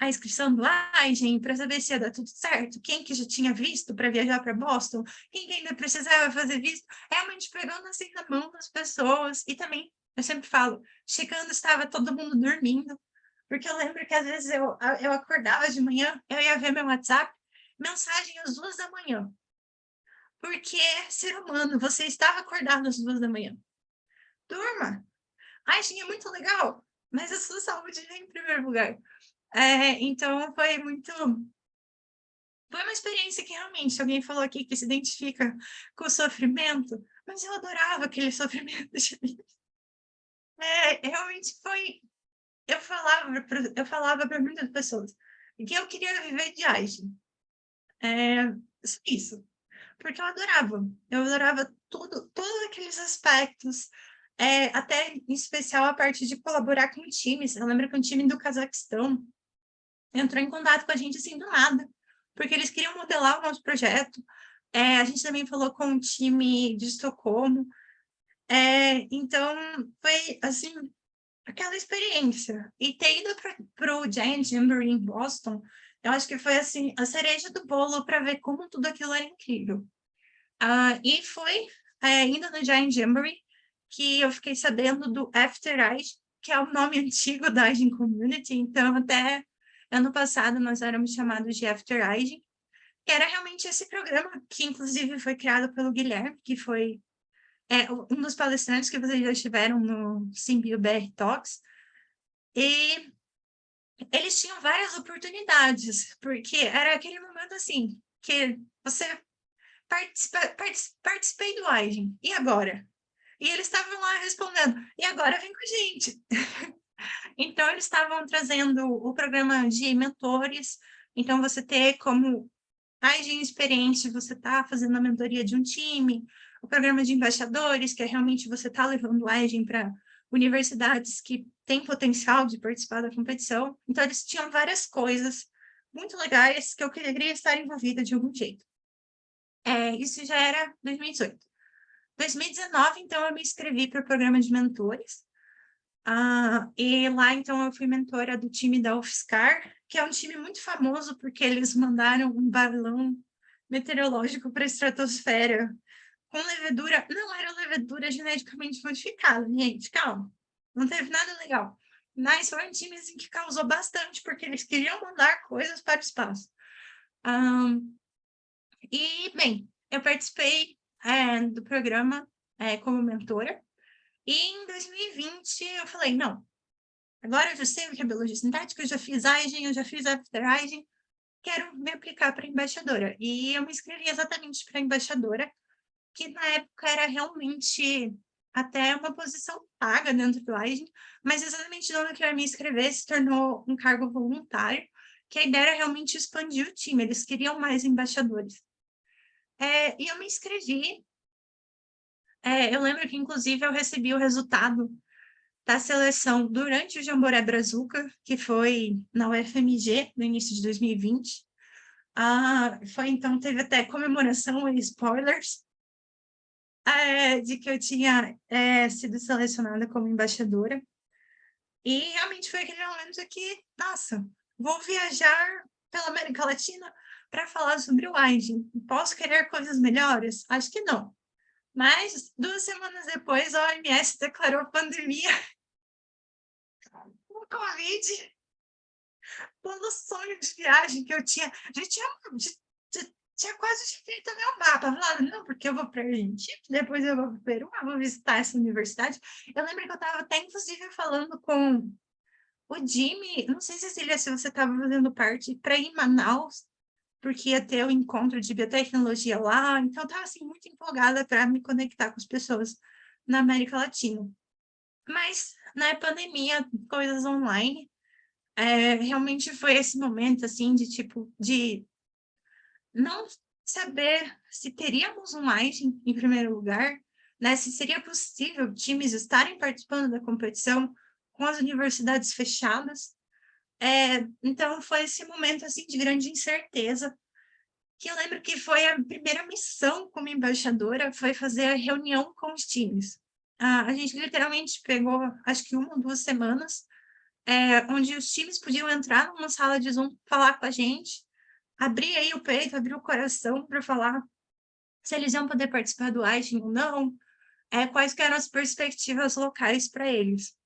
a inscrição do Agem, para saber se ia dar tudo certo, quem que já tinha visto para viajar para Boston, quem que ainda precisava fazer visto, realmente pegando assim na mão das pessoas, e também, eu sempre falo, chegando estava todo mundo dormindo, porque eu lembro que às vezes eu acordava de manhã, eu ia ver meu WhatsApp, mensagem às 2 da manhã, porque ser humano, você estava acordado às 2 da manhã, durma, Agem é muito legal, mas a sua saúde vem em primeiro lugar. Então, foi uma experiência que realmente, alguém falou aqui que se identifica com o sofrimento, mas eu adorava aquele sofrimento. Realmente foi. Eu falava para muitas pessoas que eu queria viver de arte. Isso, porque eu adorava tudo, todos aqueles aspectos, até em especial a parte de colaborar com times. Eu lembro que um time do Cazaquistão entrou em contato com a gente assim do nada, porque eles queriam modelar o nosso projeto. A gente também falou com um time de Estocolmo. Então, foi assim, aquela experiência. E ter ido para o Giant Jamboree em Boston, eu acho que foi assim, a cereja do bolo para ver como tudo aquilo era incrível. E foi indo no Giant Jamboree que eu fiquei sabendo do After Age, que é o nome antigo da Aging Community. Então, até ano passado, nós éramos chamados de After Aging, que era realmente esse programa que, inclusive, foi criado pelo Guilherme, que foi um dos palestrantes que vocês já estiveram no Symbio BR Talks. E eles tinham várias oportunidades, porque era aquele momento assim, que você participei do Aging, e agora? E eles estavam lá respondendo, e agora vem com a gente. Então, eles estavam trazendo o programa de mentores. Então, você ter como agente experiente, você está fazendo a mentoria de um time, o programa de embaixadores, que é realmente você está levando o agente para universidades que têm potencial de participar da competição. Então, eles tinham várias coisas muito legais que eu queria estar envolvida de algum jeito. Isso já era 2018. 2019, então, eu me inscrevi para o programa de mentores. E lá, então, eu fui mentora do time da UFSCar, que é um time muito famoso porque eles mandaram um balão meteorológico para a estratosfera com levedura. Não era levedura geneticamente modificada, gente, calma. Não teve nada legal. Mas foi um time assim, que causou bastante, porque eles queriam mandar coisas para o espaço. Bem, eu participei do programa como mentora. E em 2020 eu falei, não, agora eu já sei o que é biologia sintética, eu já fiz Eigen, eu já fiz After Eigen, quero me aplicar para embaixadora. E eu me inscrevi exatamente para embaixadora, que na época era realmente até uma posição paga dentro do Eigen, mas exatamente no ano que eu ia me inscrever se tornou um cargo voluntário, que a ideia era realmente expandir o time, eles queriam mais embaixadores. E eu me inscrevi. Eu lembro que, inclusive, eu recebi o resultado da seleção durante o Jamboree Brazuca, que foi na UFMG, no início de 2020. Então, teve até comemoração e spoilers de que eu tinha sido selecionada como embaixadora. E realmente foi aquele momento que, nossa, vou viajar pela América Latina para falar sobre o Eigen. Posso querer coisas melhores? Acho que não. Mas 2 semanas depois, a OMS declarou pandemia por Covid, pelo sonho de viagem que eu tinha. Tinha quase feito meu mapa. Falava, não, porque eu vou para a Argentina, depois eu vou para o Peru, eu vou visitar essa universidade. Eu lembro que eu estava até, inclusive, falando com o Jimmy, não sei, Cecília, se você estava fazendo parte, para ir em Manaus, porque ia ter o encontro de biotecnologia lá, então eu estava assim, muito empolgada para me conectar com as pessoas na América Latina. Mas na pandemia, coisas online, realmente foi esse momento assim de tipo de não saber se teríamos um Eigen em primeiro lugar, né? Se seria possível times estarem participando da competição com as universidades fechadas. Então foi esse momento assim de grande incerteza, que eu lembro que foi a primeira missão como embaixadora, foi fazer a reunião com os times. A gente literalmente pegou, acho que 1 ou 2 semanas, onde os times podiam entrar numa sala de Zoom, falar com a gente, abrir aí o peito, abrir o coração para falar se eles iam poder participar do Eigen ou não, quais eram as perspectivas locais para eles.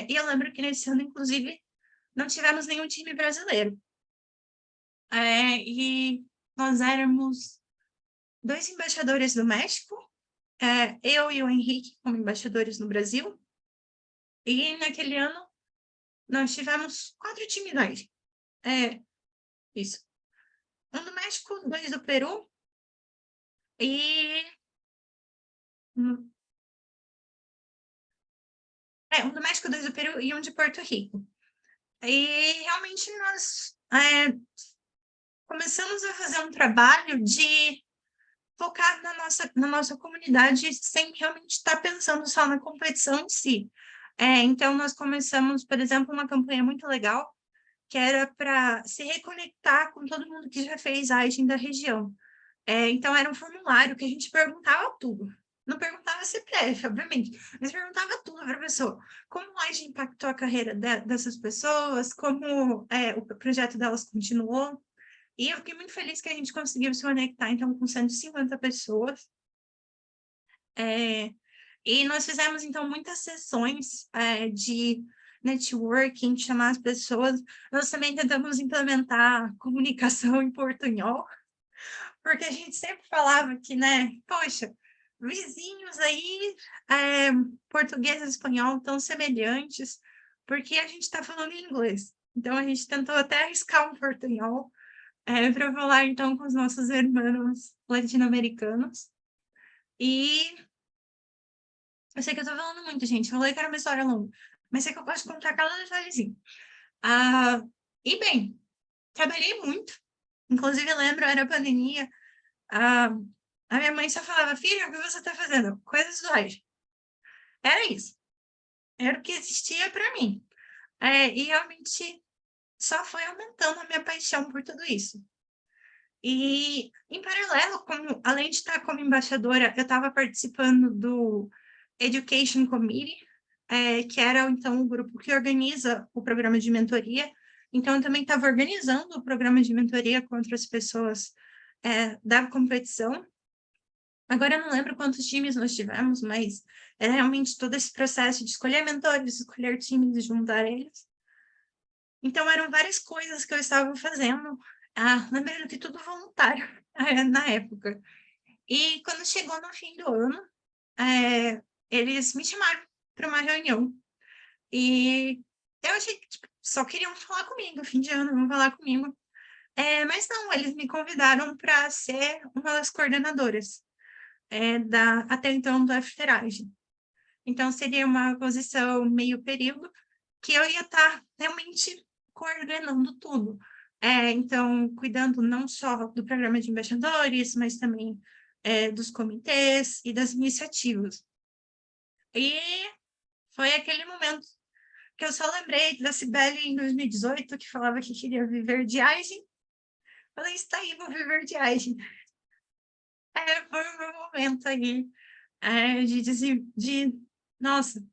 E eu lembro que nesse ano, inclusive, não tivemos nenhum time brasileiro. E nós éramos 2 embaixadores do México, eu e o Henrique como embaixadores no Brasil, e naquele ano nós tivemos 4 times do Eigen. Isso. 1 do México, 2 do Peru e... 1 do México, 2 do Peru e 1 de Porto Rico. E realmente nós começamos a fazer um trabalho de focar na nossa comunidade sem realmente estar pensando só na competição em si. Então, nós começamos, por exemplo, uma campanha muito legal, que era para se reconectar com todo mundo que já fez Eigen da região. Então, era um formulário que a gente perguntava tudo. Não perguntava CPF, obviamente, mas perguntava tudo para a pessoa. Como o Eigen impactou a carreira dessas pessoas, como o projeto delas continuou. E eu fiquei muito feliz que a gente conseguiu se conectar, então, com 150 pessoas. E nós fizemos, então, muitas sessões de networking, chamar as pessoas. Nós também tentamos implementar comunicação em portunhol, porque a gente sempre falava que, né, poxa, vizinhos aí, português e espanhol tão semelhantes, porque a gente está falando em inglês. Então, a gente tentou até arriscar um portunhol para falar, então, com os nossos irmãos latino-americanos. E eu sei que eu estou falando muito, gente. Eu falei que era uma história longa, mas sei que eu posso contar cada detalhezinho. E, bem, trabalhei muito. Inclusive, eu lembro, era pandemia. A minha mãe só falava, filha, o que você está fazendo? Coisas do Eigen. Era isso. era o que existia para mim. E realmente só foi aumentando a minha paixão por tudo isso. E, em paralelo, além de estar como embaixadora, eu estava participando do Education Committee, que era, então, o grupo que organiza o programa de mentoria. Então, eu também estava organizando o programa de mentoria com outras pessoas da competição. Agora, eu não lembro quantos times nós tivemos, mas era realmente todo esse processo de escolher mentores, escolher times e juntar eles. Então, eram várias coisas que eu estava fazendo, lembrando que tudo voluntário na época. E quando chegou no fim do ano, eles me chamaram para uma reunião. E eu achei que tipo, só queriam falar comigo, fim de ano, vão falar comigo. Mas não, eles me convidaram para ser uma das coordenadoras até então do Afterage. Então, seria uma posição meio período que eu ia estar realmente coordenando tudo. Então, cuidando não só do programa de embaixadores, mas também dos comitês e das iniciativas. E foi aquele momento que eu só lembrei da Cibele em 2018, que falava que queria viver de agem. Falei, está aí, vou viver de agem. Foi o meu momento aí nossa,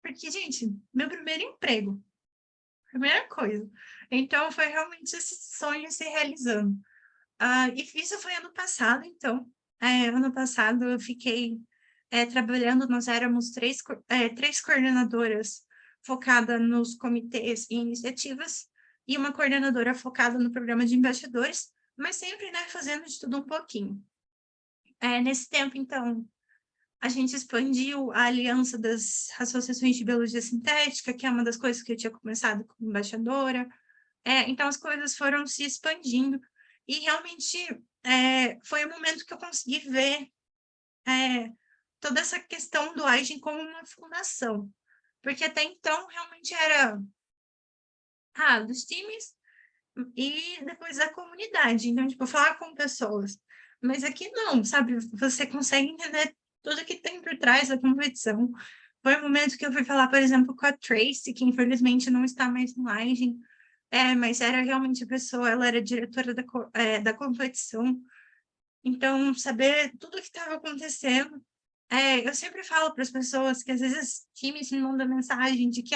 porque, gente, meu primeiro emprego, primeira coisa. Então, foi realmente esse sonho se realizando. E isso foi ano passado, então. Ano passado eu fiquei trabalhando, nós éramos três coordenadoras focada nos comitês e iniciativas, e uma coordenadora focada no programa de embaixadores, mas sempre, né, fazendo de tudo um pouquinho. Nesse tempo, então, a gente expandiu a aliança das associações de biologia sintética, que é uma das coisas que eu tinha começado como embaixadora. Então, as coisas foram se expandindo, e realmente foi o momento que eu consegui ver toda essa questão do agem como uma fundação, porque até então realmente era dos times e depois da comunidade, então, tipo, falar com pessoas. Mas aqui não, sabe? Você consegue entender tudo que tem por trás da competição. Foi o momento que eu fui falar, por exemplo, com a Tracy, que infelizmente não está mais no Agem, mas era realmente a pessoa, ela era diretora da competição. Então, saber tudo o que estava acontecendo. Eu sempre falo para as pessoas que às vezes times me mandam mensagem de que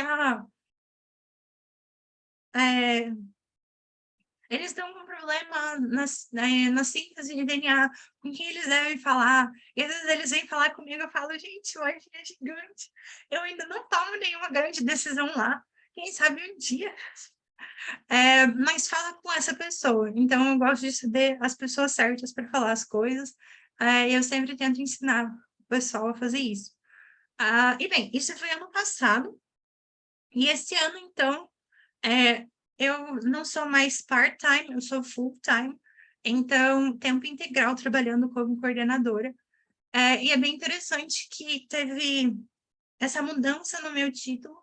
eles estão com problema na síntese de DNA, com quem eles devem falar. E às vezes eles vêm falar comigo, eu falo, gente, o Argin é gigante. Eu ainda não tomo nenhuma grande decisão lá. Quem sabe um dia. Mas fala com essa pessoa. Então, eu gosto de saber as pessoas certas para falar as coisas. E eu sempre tento ensinar o pessoal a fazer isso. E bem, isso foi ano passado. E esse ano, então, eu não sou mais part-time, eu sou full-time, então, tempo integral trabalhando como coordenadora. E é bem interessante que teve essa mudança no meu título,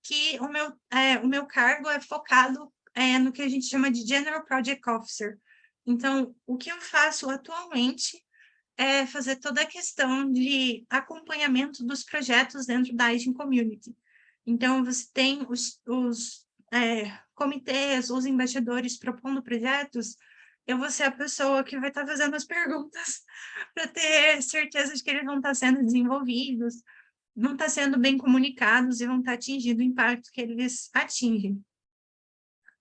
que o meu cargo é focado no que a gente chama de General Project Officer. Então, o que eu faço atualmente é fazer toda a questão de acompanhamento dos projetos dentro da Aging Community. Então, você tem os comitês, os embaixadores propondo projetos, eu vou ser a pessoa que vai estar fazendo as perguntas para ter certeza de que eles vão estar sendo desenvolvidos, vão estar sendo bem comunicados e vão estar atingindo o impacto que eles atingem.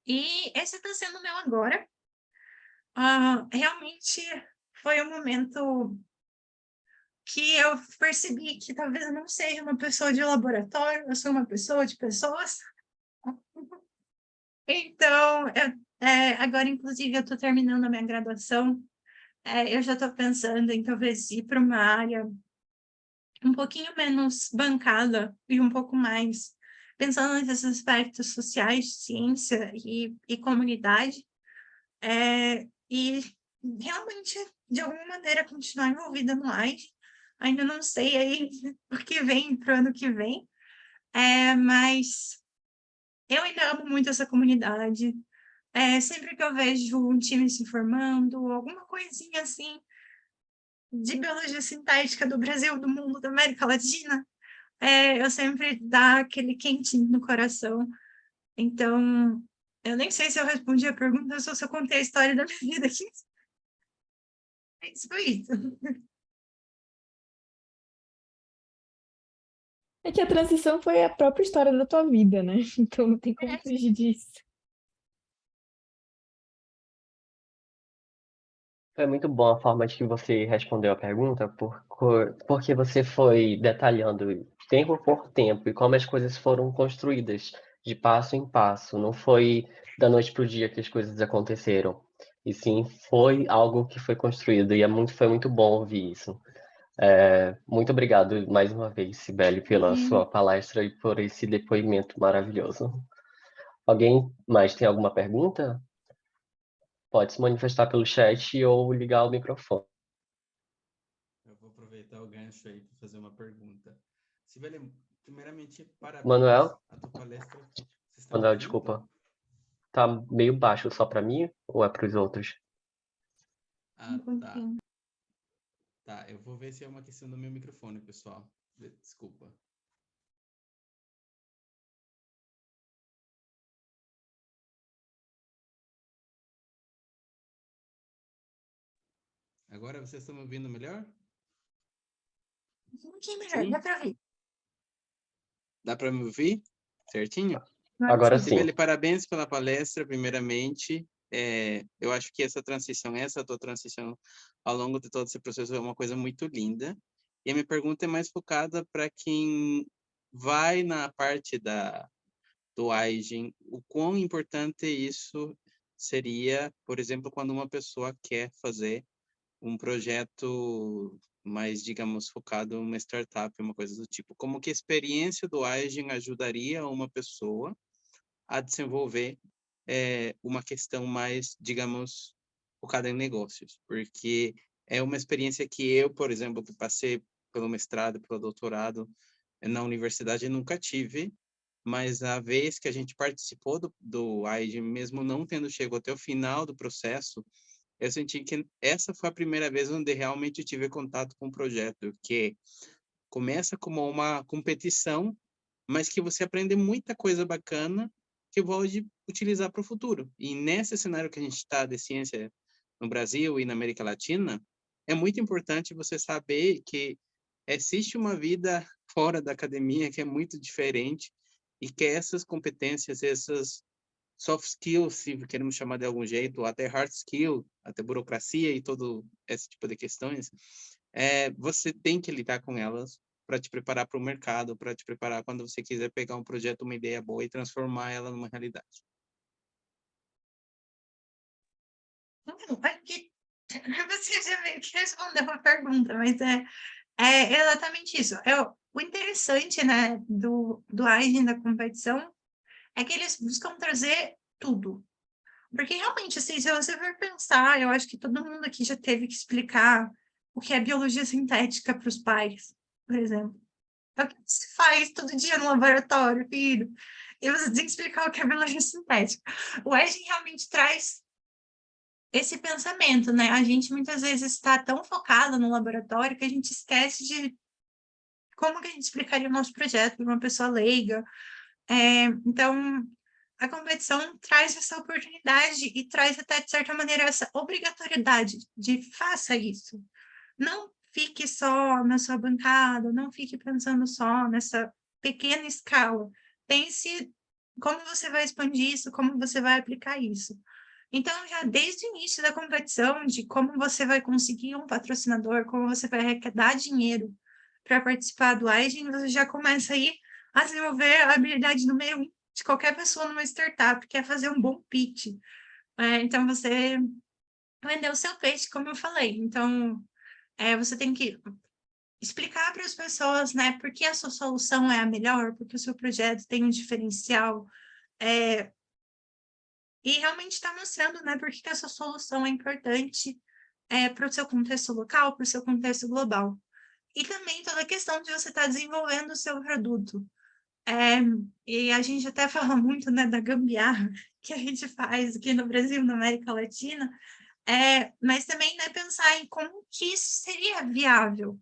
E esse está sendo o meu agora. Realmente foi um momento que eu percebi que talvez eu não seja uma pessoa de laboratório, eu sou uma pessoa de pessoas. Então, agora, inclusive, eu estou terminando a minha graduação, eu já estou pensando em talvez ir para uma área um pouquinho menos bancada e um pouco mais pensando nesses aspectos sociais, ciência e comunidade, e realmente, de alguma maneira, continuar envolvida no AIDE. Ainda não sei aí o que vem para o ano que vem, mas eu ainda amo muito essa comunidade. Sempre que eu vejo um time se formando, alguma coisinha assim, de biologia sintética do Brasil, do mundo, da América Latina, eu sempre dá aquele quentinho no coração. Então, eu nem sei se eu respondi a pergunta ou se eu contei a história da minha vida aqui. Mas foi isso. É que a transição foi a própria história da tua vida, né? Então não tem como fugir disso. Foi muito boa a forma de que você respondeu a pergunta, porque você foi detalhando tempo por tempo e como as coisas foram construídas de passo em passo. Não foi da noite para o dia que as coisas aconteceram. E sim, foi algo que foi construído. E foi muito bom ouvir isso. Muito obrigado mais uma vez, Sibeli, pela sua palestra e por esse depoimento maravilhoso. Alguém mais tem alguma pergunta? Pode se manifestar pelo chat ou ligar o microfone. Eu vou aproveitar o gancho aí para fazer uma pergunta. Sibeli, primeiramente, parabéns. Manuel? A tua palestra. Vocês estão Manuel, ouvindo? desculpa. Tá meio baixo só para mim ou é para os outros? Ah, tá. Tá, eu vou ver se é uma questão do meu microfone, pessoal. Desculpa. Agora vocês estão me ouvindo melhor? Um pouquinho melhor, Sim? dá para ouvir. Dá para me ouvir? Certinho? Agora sim. Sibeli, parabéns pela palestra, primeiramente. Eu acho que essa tua transição ao longo de todo esse processo é uma coisa muito linda. E a minha pergunta é mais focada para quem vai na parte do aging, o quão importante isso seria, por exemplo, quando uma pessoa quer fazer um projeto mais, digamos, focado em uma startup, uma coisa do tipo. Como que a experiência do aging ajudaria uma pessoa a desenvolver uma questão mais, digamos, focada em negócios? Porque é uma experiência que eu, por exemplo, que passei pelo mestrado, pelo doutorado na universidade, nunca tive, mas a vez que a gente participou do AID, mesmo não tendo chegado até o final do processo, eu senti que essa foi a primeira vez onde realmente tive contato com o projeto, que começa como uma competição, mas que você aprende muita coisa bacana que pode utilizar para o futuro. E nesse cenário que a gente está de ciência no Brasil e na América Latina, é muito importante você saber que existe uma vida fora da academia que é muito diferente e que essas competências, essas soft skills, se queremos chamar de algum jeito, ou até hard skill, até burocracia e todo esse tipo de questões, você tem que lidar com elas para te preparar para o mercado, para te preparar quando você quiser pegar um projeto, uma ideia boa e transformar ela numa realidade. Aqui, você já meio que respondeu a pergunta, mas é exatamente isso. O interessante, né, do Agem da competição é que eles buscam trazer tudo. Porque realmente, assim, se você for pensar, eu acho que todo mundo aqui já teve que explicar o que é biologia sintética para os pais, por exemplo. É o que se faz todo dia no laboratório, filho. E você tem que explicar o que é biologia sintética. O Agem realmente traz esse pensamento, né? A gente muitas vezes está tão focado no laboratório que a gente esquece de como que a gente explicaria o nosso projeto para uma pessoa leiga. Então, a competição traz essa oportunidade e traz até, de certa maneira, essa obrigatoriedade de faça isso. Não fique só na sua bancada, não fique pensando só nessa pequena escala. Pense como você vai expandir isso, como você vai aplicar isso. Então, já desde o início da competição, de como você vai conseguir um patrocinador, como você vai arrecadar dinheiro para participar do Aging, você já começa aí a desenvolver a habilidade número 1 de qualquer pessoa numa startup, que é fazer um bom pitch. Então, você vendeu o seu peixe, como eu falei. Então, você tem que explicar para as pessoas, né, por que a sua solução é a melhor, porque o seu projeto tem um diferencial, e realmente está mostrando, né, por que essa solução é importante para o seu contexto local, para o seu contexto global. E também toda a questão de você estar desenvolvendo o seu produto. E a gente até fala muito, né, da gambiarra que a gente faz aqui no Brasil, na América Latina, mas também, né, pensar em como que isso seria viável.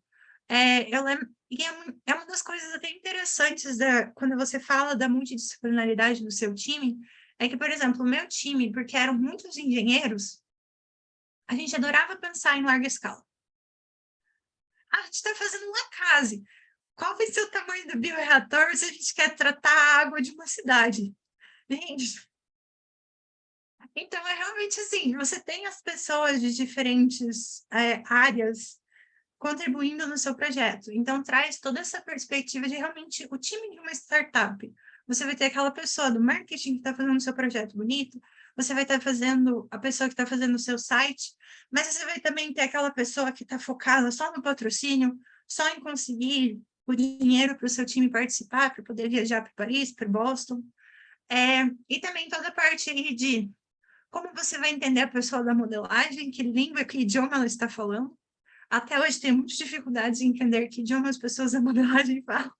É uma das coisas até interessantes quando você fala da multidisciplinaridade do seu time, é que, por exemplo, o meu time, porque eram muitos engenheiros, a gente adorava pensar em larga escala. A gente está fazendo uma casa. Qual vai ser o tamanho do bioreator se a gente quer tratar a água de uma cidade? Gente, então é realmente assim, você tem as pessoas de diferentes áreas contribuindo no seu projeto. Então, traz toda essa perspectiva de realmente o time de uma startup. Você vai ter aquela pessoa do marketing que está fazendo o seu projeto bonito, você vai estar fazendo a pessoa que está fazendo o seu site, mas você vai também ter aquela pessoa que está focada só no patrocínio, só em conseguir o dinheiro para o seu time participar, para poder viajar para Paris, para Boston. E também toda a parte aí de como você vai entender a pessoa da modelagem, que língua, que idioma ela está falando. Até hoje tem muitas dificuldades em entender que idioma as pessoas da modelagem falam.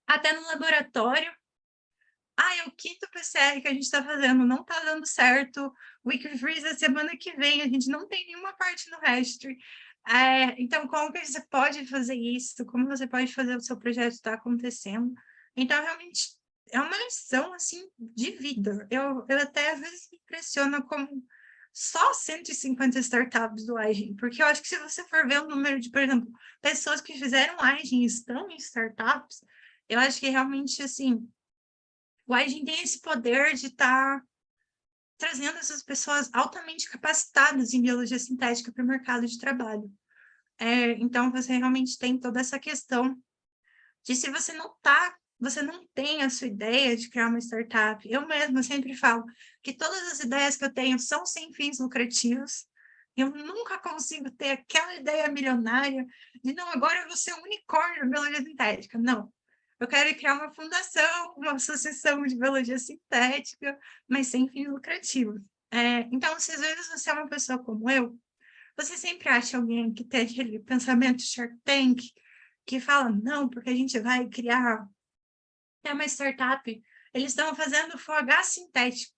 Até no laboratório. É o quinto PCR que a gente está fazendo, não está dando certo. Wikifreeze a semana que vem, a gente não tem nenhuma parte no registry. Então, como que você pode fazer isso? Como você pode fazer o seu projeto estar acontecendo? Então, realmente, é uma lição, assim, de vida. Eu até, às vezes, me impressiono como só 150 startups do iGen, porque eu acho que se você for ver o número de, por exemplo, pessoas que fizeram iGen e estão em startups, eu acho que realmente, assim, o iGen tem esse poder de estar trazendo essas pessoas altamente capacitadas em biologia sintética para o mercado de trabalho. Então, você realmente tem toda essa questão de se você não tem a sua ideia de criar uma startup. Eu mesma sempre falo que todas as ideias que eu tenho são sem fins lucrativos. Eu nunca consigo ter aquela ideia milionária de, não, agora eu vou ser um unicórnio de biologia sintética. Não. Eu quero criar uma fundação, uma associação de biologia sintética, mas sem fins lucrativos. Então, se às vezes você é uma pessoa como eu, você sempre acha alguém que tem aquele pensamento Shark Tank, que fala, não, porque a gente vai criar uma startup, eles estão fazendo foie sintético.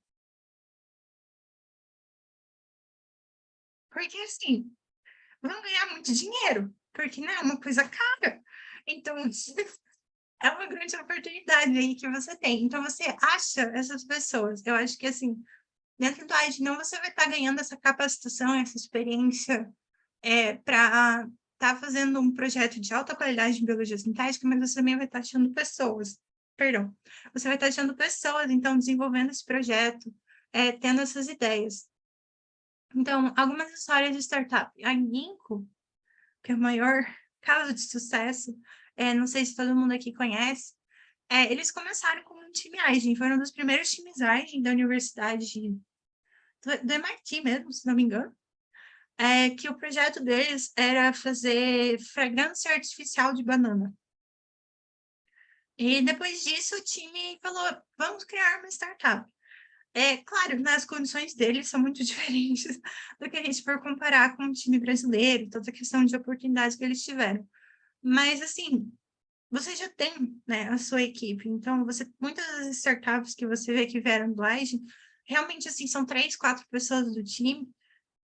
Porque, assim, vão ganhar muito dinheiro, porque não é uma coisa cara. Então, é uma grande oportunidade aí que você tem. Então, você acha essas pessoas. Eu acho que, assim, dentro do não você vai estar ganhando essa capacitação, essa experiência para estar fazendo um projeto de alta qualidade de biologia sintética, mas você também vai estar achando pessoas. Perdão. Você vai estar achando pessoas, então, desenvolvendo esse projeto, tendo essas ideias. Então, algumas histórias de startup. A Ginkgo, que é o maior caso de sucesso, não sei se todo mundo aqui conhece, eles começaram com um time Agile, foram um dos primeiros times Agile da universidade do MIT mesmo, se não me engano, que o projeto deles era fazer fragrância artificial de banana. E depois disso, o time falou, vamos criar uma startup. Claro, né, as condições deles são muito diferentes do que a gente for comparar com o time brasileiro, toda a questão de oportunidades que eles tiveram. Mas, assim, você já tem, né, a sua equipe. Então, muitas das startups que você vê que vieram do Agile, realmente, assim, são 3, 4 pessoas do time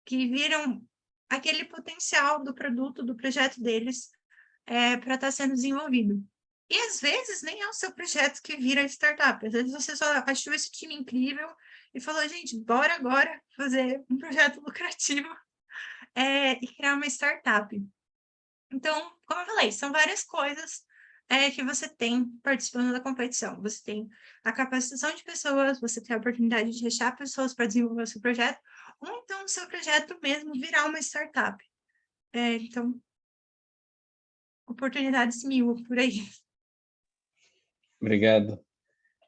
que viram aquele potencial do produto, do projeto deles para estar sendo desenvolvido. E, às vezes, nem é o seu projeto que vira startup. Às vezes, você só achou esse time incrível e falou, gente, bora agora fazer um projeto lucrativo e criar uma startup. Então, como eu falei, são várias coisas que você tem participando da competição. Você tem a capacitação de pessoas, você tem a oportunidade de achar pessoas para desenvolver o seu projeto, ou então o seu projeto mesmo virar uma startup. Então, oportunidades mil por aí. Obrigado.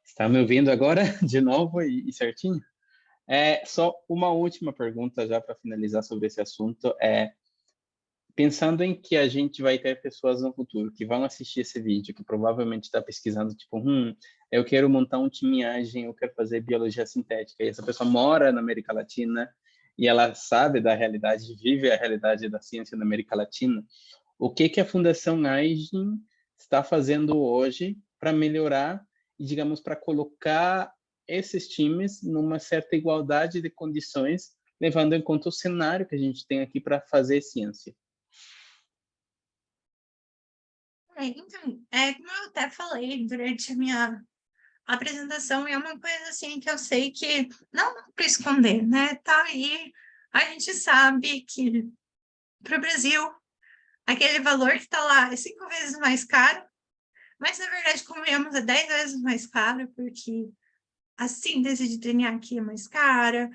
Está me ouvindo agora de novo e certinho? Só uma última pergunta já para finalizar sobre esse assunto. Pensando em que a gente vai ter pessoas no futuro que vão assistir esse vídeo, que provavelmente está pesquisando, tipo, eu quero montar um time Agile, eu quero fazer biologia sintética, e essa pessoa mora na América Latina e ela sabe da realidade, vive a realidade da ciência na América Latina. O que a Fundação Agile está fazendo hoje para melhorar e, digamos, para colocar esses times numa certa igualdade de condições, levando em conta o cenário que a gente tem aqui para fazer ciência? Então, como eu até falei durante a minha apresentação, é uma coisa assim que eu sei que não dá para esconder, né? Tá aí, a gente sabe que para o Brasil, aquele valor que está lá é 5 vezes mais caro, mas na verdade, convenhamos, é 10 vezes mais caro, porque a síntese de DNA aqui é mais cara,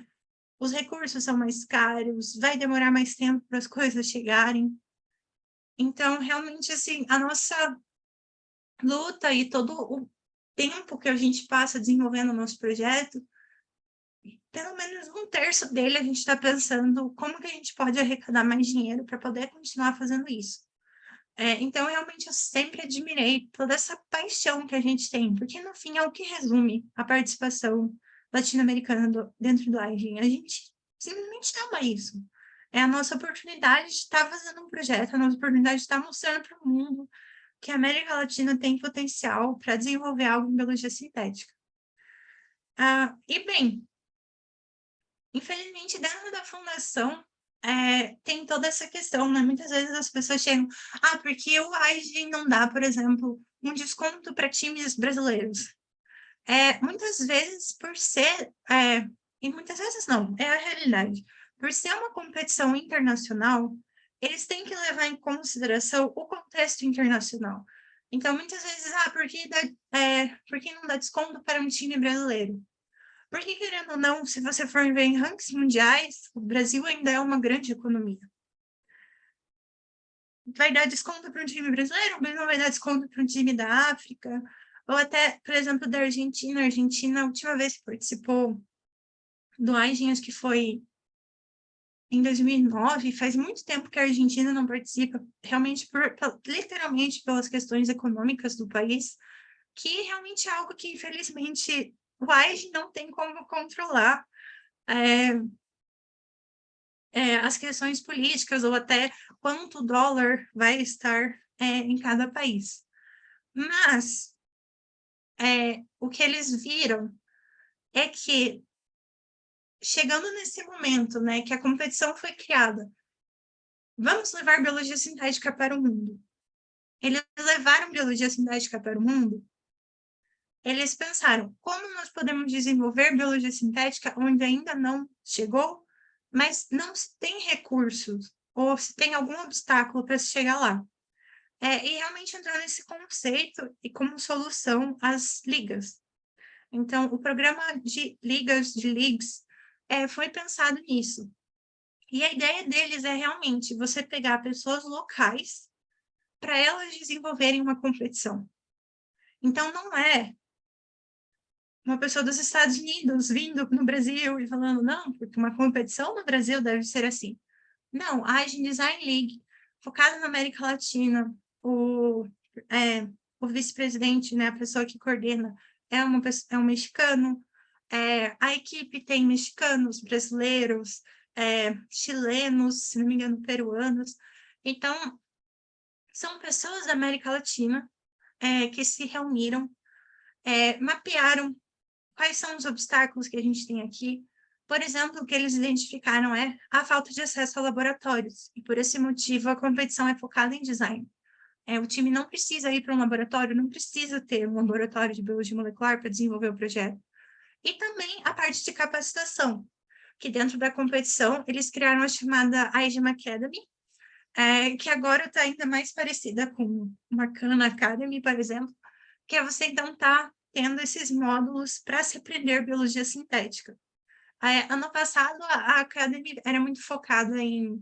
os recursos são mais caros, vai demorar mais tempo para as coisas chegarem. Então, realmente, assim, a nossa luta e todo o tempo que a gente passa desenvolvendo o nosso projeto, pelo menos 1/3 dele a gente está pensando como que a gente pode arrecadar mais dinheiro para poder continuar fazendo isso. Então, realmente, eu sempre admirei toda essa paixão que a gente tem, porque, no fim, é o que resume a participação latino-americana dentro do AIGEN. A gente simplesmente ama isso. É a nossa oportunidade de estar fazendo um projeto, a nossa oportunidade de estar mostrando para o mundo que a América Latina tem potencial para desenvolver algo em biologia sintética. E, bem, infelizmente, dentro da fundação, tem toda essa questão, né? Muitas vezes as pessoas chegam, porque o AIGEN não dá, por exemplo, um desconto para times brasileiros. Muitas vezes, por ser, e muitas vezes não, é a realidade, por ser uma competição internacional, eles têm que levar em consideração o contexto internacional. Então, muitas vezes, por que não dá desconto para um time brasileiro? Porque, querendo ou não, se você for ver em rankings mundiais, o Brasil ainda é uma grande economia. Vai dar desconto para um time brasileiro, mas não vai dar desconto para um time da África, ou até, por exemplo, da Argentina. A Argentina, a última vez que participou do AIGEN, acho que foi em 2009, faz muito tempo que a Argentina não participa, realmente, literalmente, pelas questões econômicas do país, que realmente é algo que, infelizmente, o AIGEN não tem como controlar. As questões políticas ou até quanto o dólar vai estar em cada país. Mas o que eles viram é que, chegando nesse momento, né, que a competição foi criada, vamos levar biologia sintética para o mundo. Eles levaram biologia sintética para o mundo, eles pensaram, como nós podemos desenvolver biologia sintética onde ainda não chegou, mas não se tem recursos, ou se tem algum obstáculo para se chegar lá. E realmente entrou nesse conceito e como solução as ligas. Então, o programa de ligas, de leagues, foi pensado nisso. E a ideia deles é realmente você pegar pessoas locais para elas desenvolverem uma competição. Então, não é uma pessoa dos Estados Unidos vindo no Brasil e falando, não, porque uma competição no Brasil deve ser assim. Não, a Asian Design League, focada na América Latina, o vice-presidente, né, a pessoa que coordena, é um mexicano, a equipe tem mexicanos, brasileiros, chilenos, se não me engano, peruanos. Então, são pessoas da América Latina que se reuniram, mapearam quais são os obstáculos que a gente tem aqui. Por exemplo, o que eles identificaram é a falta de acesso a laboratórios, e por esse motivo a competição é focada em design. O time não precisa ir para um laboratório, não precisa ter um laboratório de biologia molecular para desenvolver o projeto. E também a parte de capacitação, que dentro da competição eles criaram a chamada IGEM Academy, que agora está ainda mais parecida com uma Khan Academy, por exemplo, que é você então estar tendo esses módulos para se aprender biologia sintética. Ano passado, a Academy era muito focada em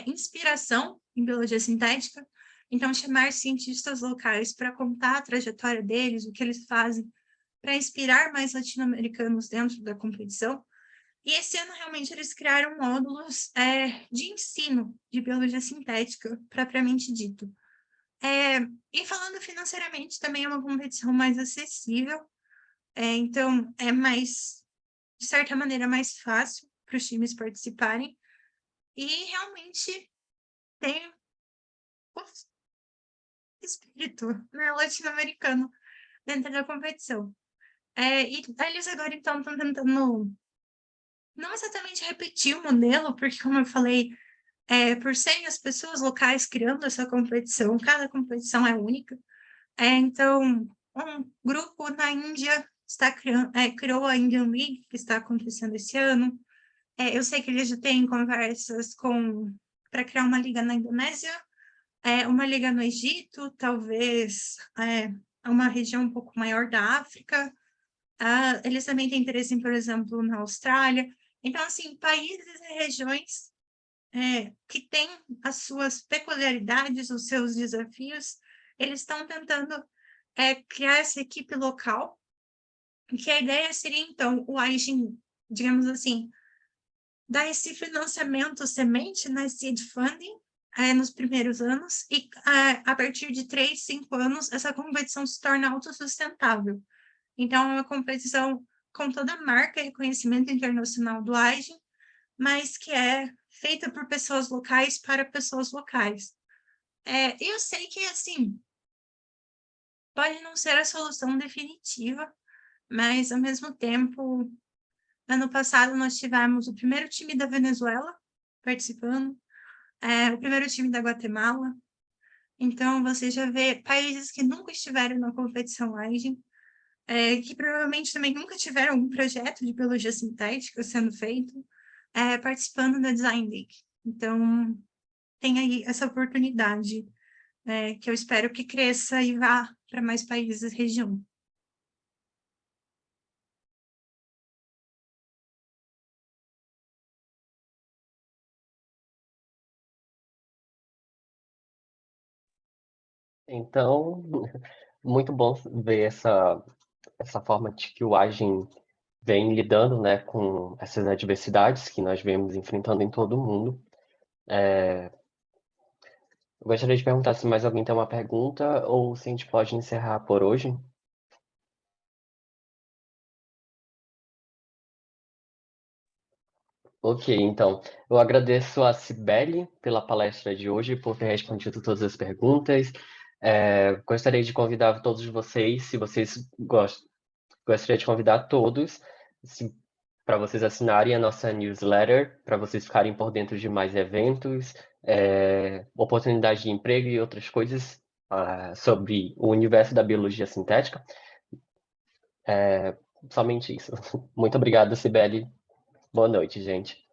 inspiração em biologia sintética, então chamar cientistas locais para contar a trajetória deles, o que eles fazem, para inspirar mais latino-americanos dentro da competição. E esse ano, realmente, eles criaram módulos de ensino de biologia sintética, propriamente dito. E falando financeiramente, também é uma competição mais acessível, então é mais, de certa maneira, mais fácil para os times participarem, e realmente tem o espírito, né, latino-americano dentro da competição. E eles agora, então, estão tentando não exatamente repetir o modelo, porque, como eu falei, por serem as pessoas locais criando essa competição, cada competição é única. Então, um grupo na Índia criou a Indian League, que está acontecendo esse ano. Eu sei que eles já têm conversas para criar uma liga na Indonésia, uma liga no Egito, talvez uma região um pouco maior da África. Eles também têm interesse, por exemplo, na Austrália. Então, assim, países e regiões que têm as suas peculiaridades, os seus desafios, eles estão tentando criar essa equipe local, que a ideia seria, então, o Aigin, digamos assim, dar esse financiamento semente, né, seed funding, nos primeiros anos, e a partir de 3, 5 anos, essa competição se torna autossustentável. Então, é uma competição com toda a marca e reconhecimento internacional do Aigin, mas que é feita por pessoas locais para pessoas locais. Eu sei que, assim, pode não ser a solução definitiva, mas, ao mesmo tempo, ano passado nós tivemos o primeiro time da Venezuela participando, o primeiro time da Guatemala. Então, você já vê países que nunca estiveram na competição Aigin, que provavelmente também nunca tiveram um projeto de biologia sintética sendo feito, participando da Design League. Então, tem aí essa oportunidade, que eu espero que cresça e vá para mais países da região. Então, muito bom ver essa forma de que o Agin vem lidando, né, com essas adversidades que nós vemos enfrentando em todo o mundo. Eu gostaria de perguntar se mais alguém tem uma pergunta ou se a gente pode encerrar por hoje. Ok, então, eu agradeço a Cibele pela palestra de hoje, por ter respondido todas as perguntas. Gostaria de convidar todos vocês, se vocês gostam, gostaria de convidar todos para vocês assinarem a nossa newsletter, para vocês ficarem por dentro de mais eventos, oportunidades de emprego e outras coisas sobre o universo da biologia sintética. Somente isso. Muito obrigado, Cibele. Boa noite, gente.